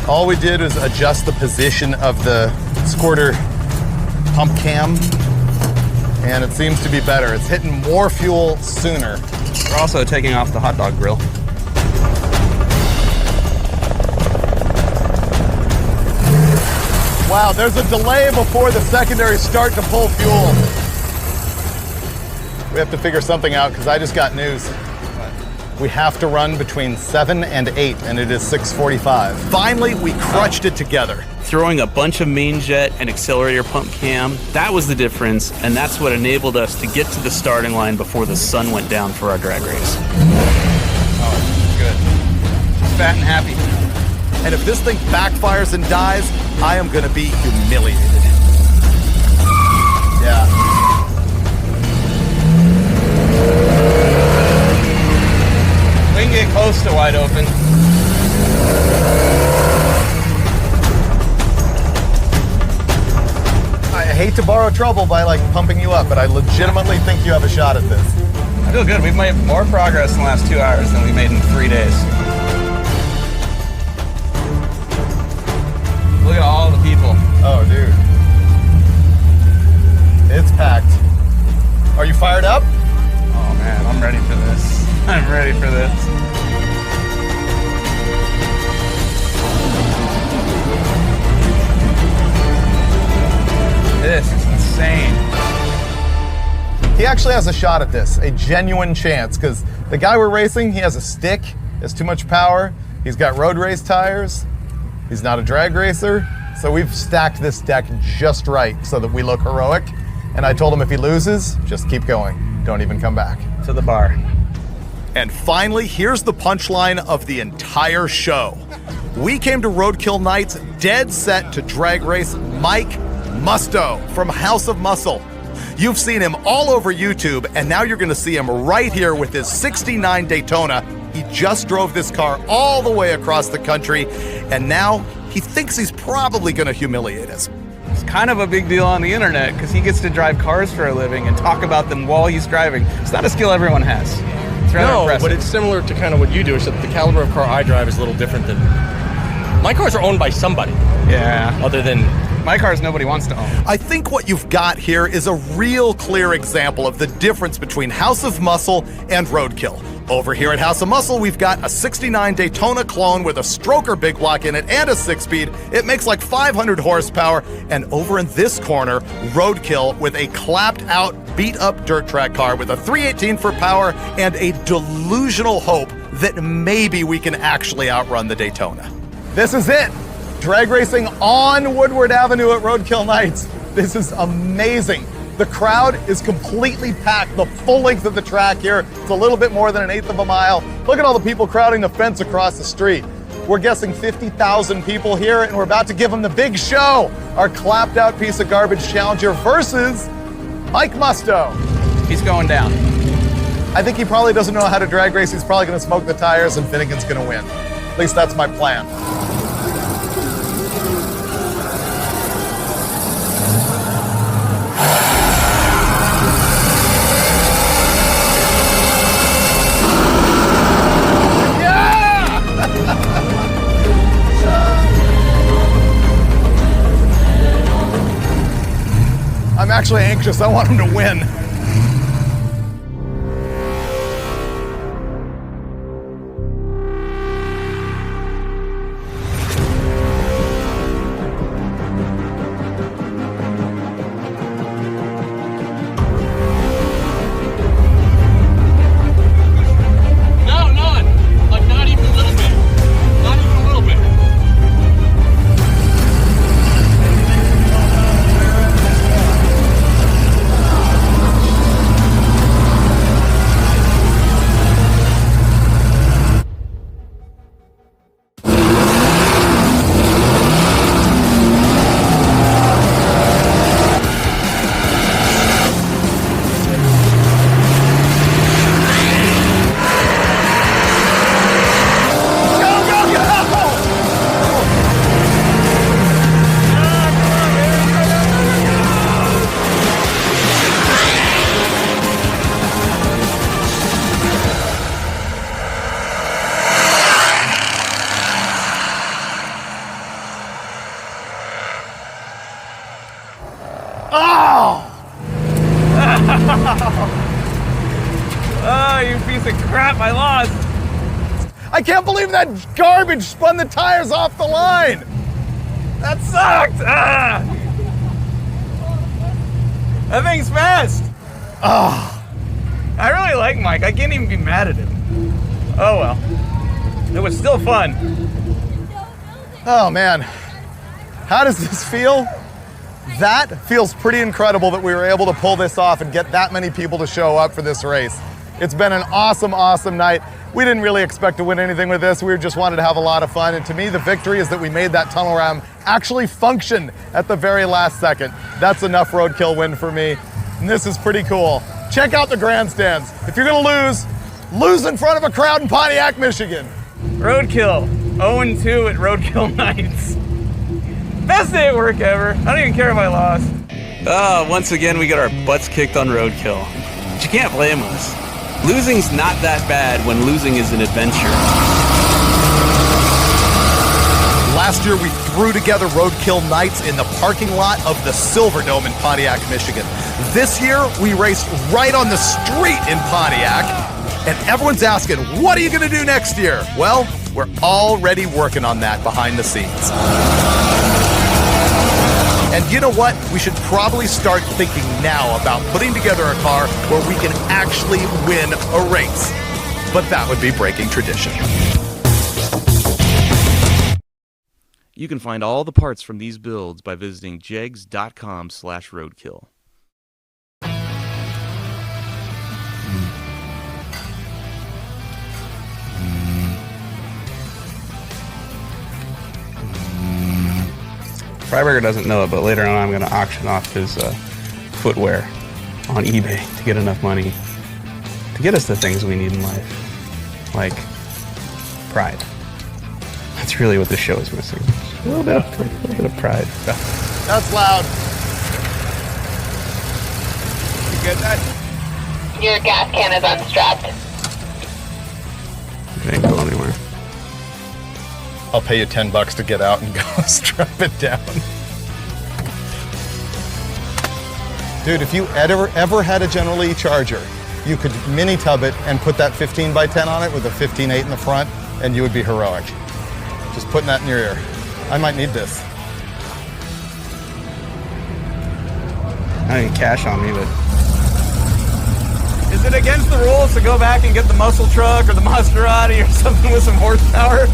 All we did was adjust the position of the squirter pump cam, and it seems to be better. It's hitting more fuel sooner. We're also taking off the hot dog grill. Wow, there's a delay before the secondary start to pull fuel. We have to figure something out because I just got news. We have to run between 7 and 8, and it is 6:45. Finally, we crutched it together. Throwing a bunch of main jet and accelerator pump cam, that was the difference, and that's what enabled us to get to the starting line before the sun went down for our drag race. Oh, good. Fat and happy. And if this thing backfires and dies, I am gonna be humiliated. Yeah. We can get close to wide open. I hate to borrow trouble by like pumping you up, but I legitimately think you have a shot at this. I feel good. We've made more progress in the last 2 hours than we made in 3 days. Look at all the people. Oh, dude. It's packed. Are you fired up? Oh man, I'm ready for this. I'm ready for this. This is insane. He actually has a shot at this, a genuine chance, because the guy we're racing, he has a stick, has too much power, he's got road race tires, he's not a drag racer, so we've stacked this deck just right so that we look heroic, and I told him if he loses, just keep going, don't even come back. To the bar. And finally, here's the punchline of the entire show. We came to Roadkill Nights dead set to drag race Mike Musto from House of Muscle. You've seen him all over YouTube, and now you're gonna see him right here with his 69 Daytona. He just drove this car all the way across the country, and now he thinks he's probably gonna humiliate us. It's kind of a big deal on the internet because he gets to drive cars for a living and talk about them while he's driving. It's not a skill everyone has. It's rather impressive. But it's similar to kind of what you do, except the caliber of car I drive is a little different than... My cars are owned by somebody. Yeah. Other than My cars nobody wants to own. I think what you've got here is a real clear example of the difference between House of Muscle and Roadkill. Over here at House of Muscle, we've got a 69 Daytona clone with a stroker big block in it and a 6-speed. It makes like 500 horsepower. And over in this corner, Roadkill with a clapped out, beat up dirt track car with a 318 for power and a delusional hope that maybe we can actually outrun the Daytona. This is it. Drag racing on Woodward Avenue at Roadkill Nights. This is amazing. The crowd is completely packed the full length of the track here. It's a little bit more than an eighth of a mile. Look at all the people crowding the fence across the street. We're guessing 50,000 people here, and we're about to give them the big show. Our clapped out piece of garbage challenger versus Mike Musto. He's going down. I think he probably doesn't know how to drag race. He's probably gonna smoke the tires and Finnegan's gonna win. At least that's my plan. I'm actually anxious. I want him to win. No, none. Like not even a little bit. Not even a little bit. Oh, you piece of crap, I lost. I can't believe that garbage spun the tires off the line. That sucked. Ah. That thing's fast. Oh. I really like Mike. I can't even be mad at him. Oh well. It was still fun. Oh man. How does this feel? That feels pretty incredible that we were able to pull this off and get that many people to show up for this race. It's been an awesome, awesome night. We didn't really expect to win anything with this. We just wanted to have a lot of fun. And to me, the victory is that we made that tunnel ram actually function at the very last second. That's enough Roadkill win for me. And this is pretty cool. Check out the grandstands. If you're gonna lose in front of a crowd in Pontiac, Michigan. Roadkill, 0-2 at Roadkill Nights. Best day at work ever. I don't even care if I lost. Once again, we got our butts kicked on Roadkill. But you can't blame us. Losing's not that bad when losing is an adventure. Last year, we threw together Roadkill Nights in the parking lot of the Silverdome in Pontiac, Michigan. This year, we raced right on the street in Pontiac, and everyone's asking, what are you gonna do next year? Well, we're already working on that behind the scenes. And you know what? We should probably start thinking now about putting together a car where we can actually win a race. But that would be breaking tradition. You can find all the parts from these builds by visiting jegs.com/roadkill. Freiburger doesn't know it, but later on I'm going to auction off his footwear on eBay to get enough money to get us the things we need in life, like pride. That's really what this show is missing. A little bit of pride. That's loud. You get that? Your gas can is unstrapped. It ain't going anywhere. I'll pay you $10 to get out and go strap it down. Dude, if you ever had a General Lee Charger, you could mini tub it and put that 15x10 on it with a 15.8 in the front, and you would be heroic. Just putting that in your ear. I might need this. I didn't cash on me, but Is it against the rules to go back and get the muscle truck or the Maserati or something with some horsepower?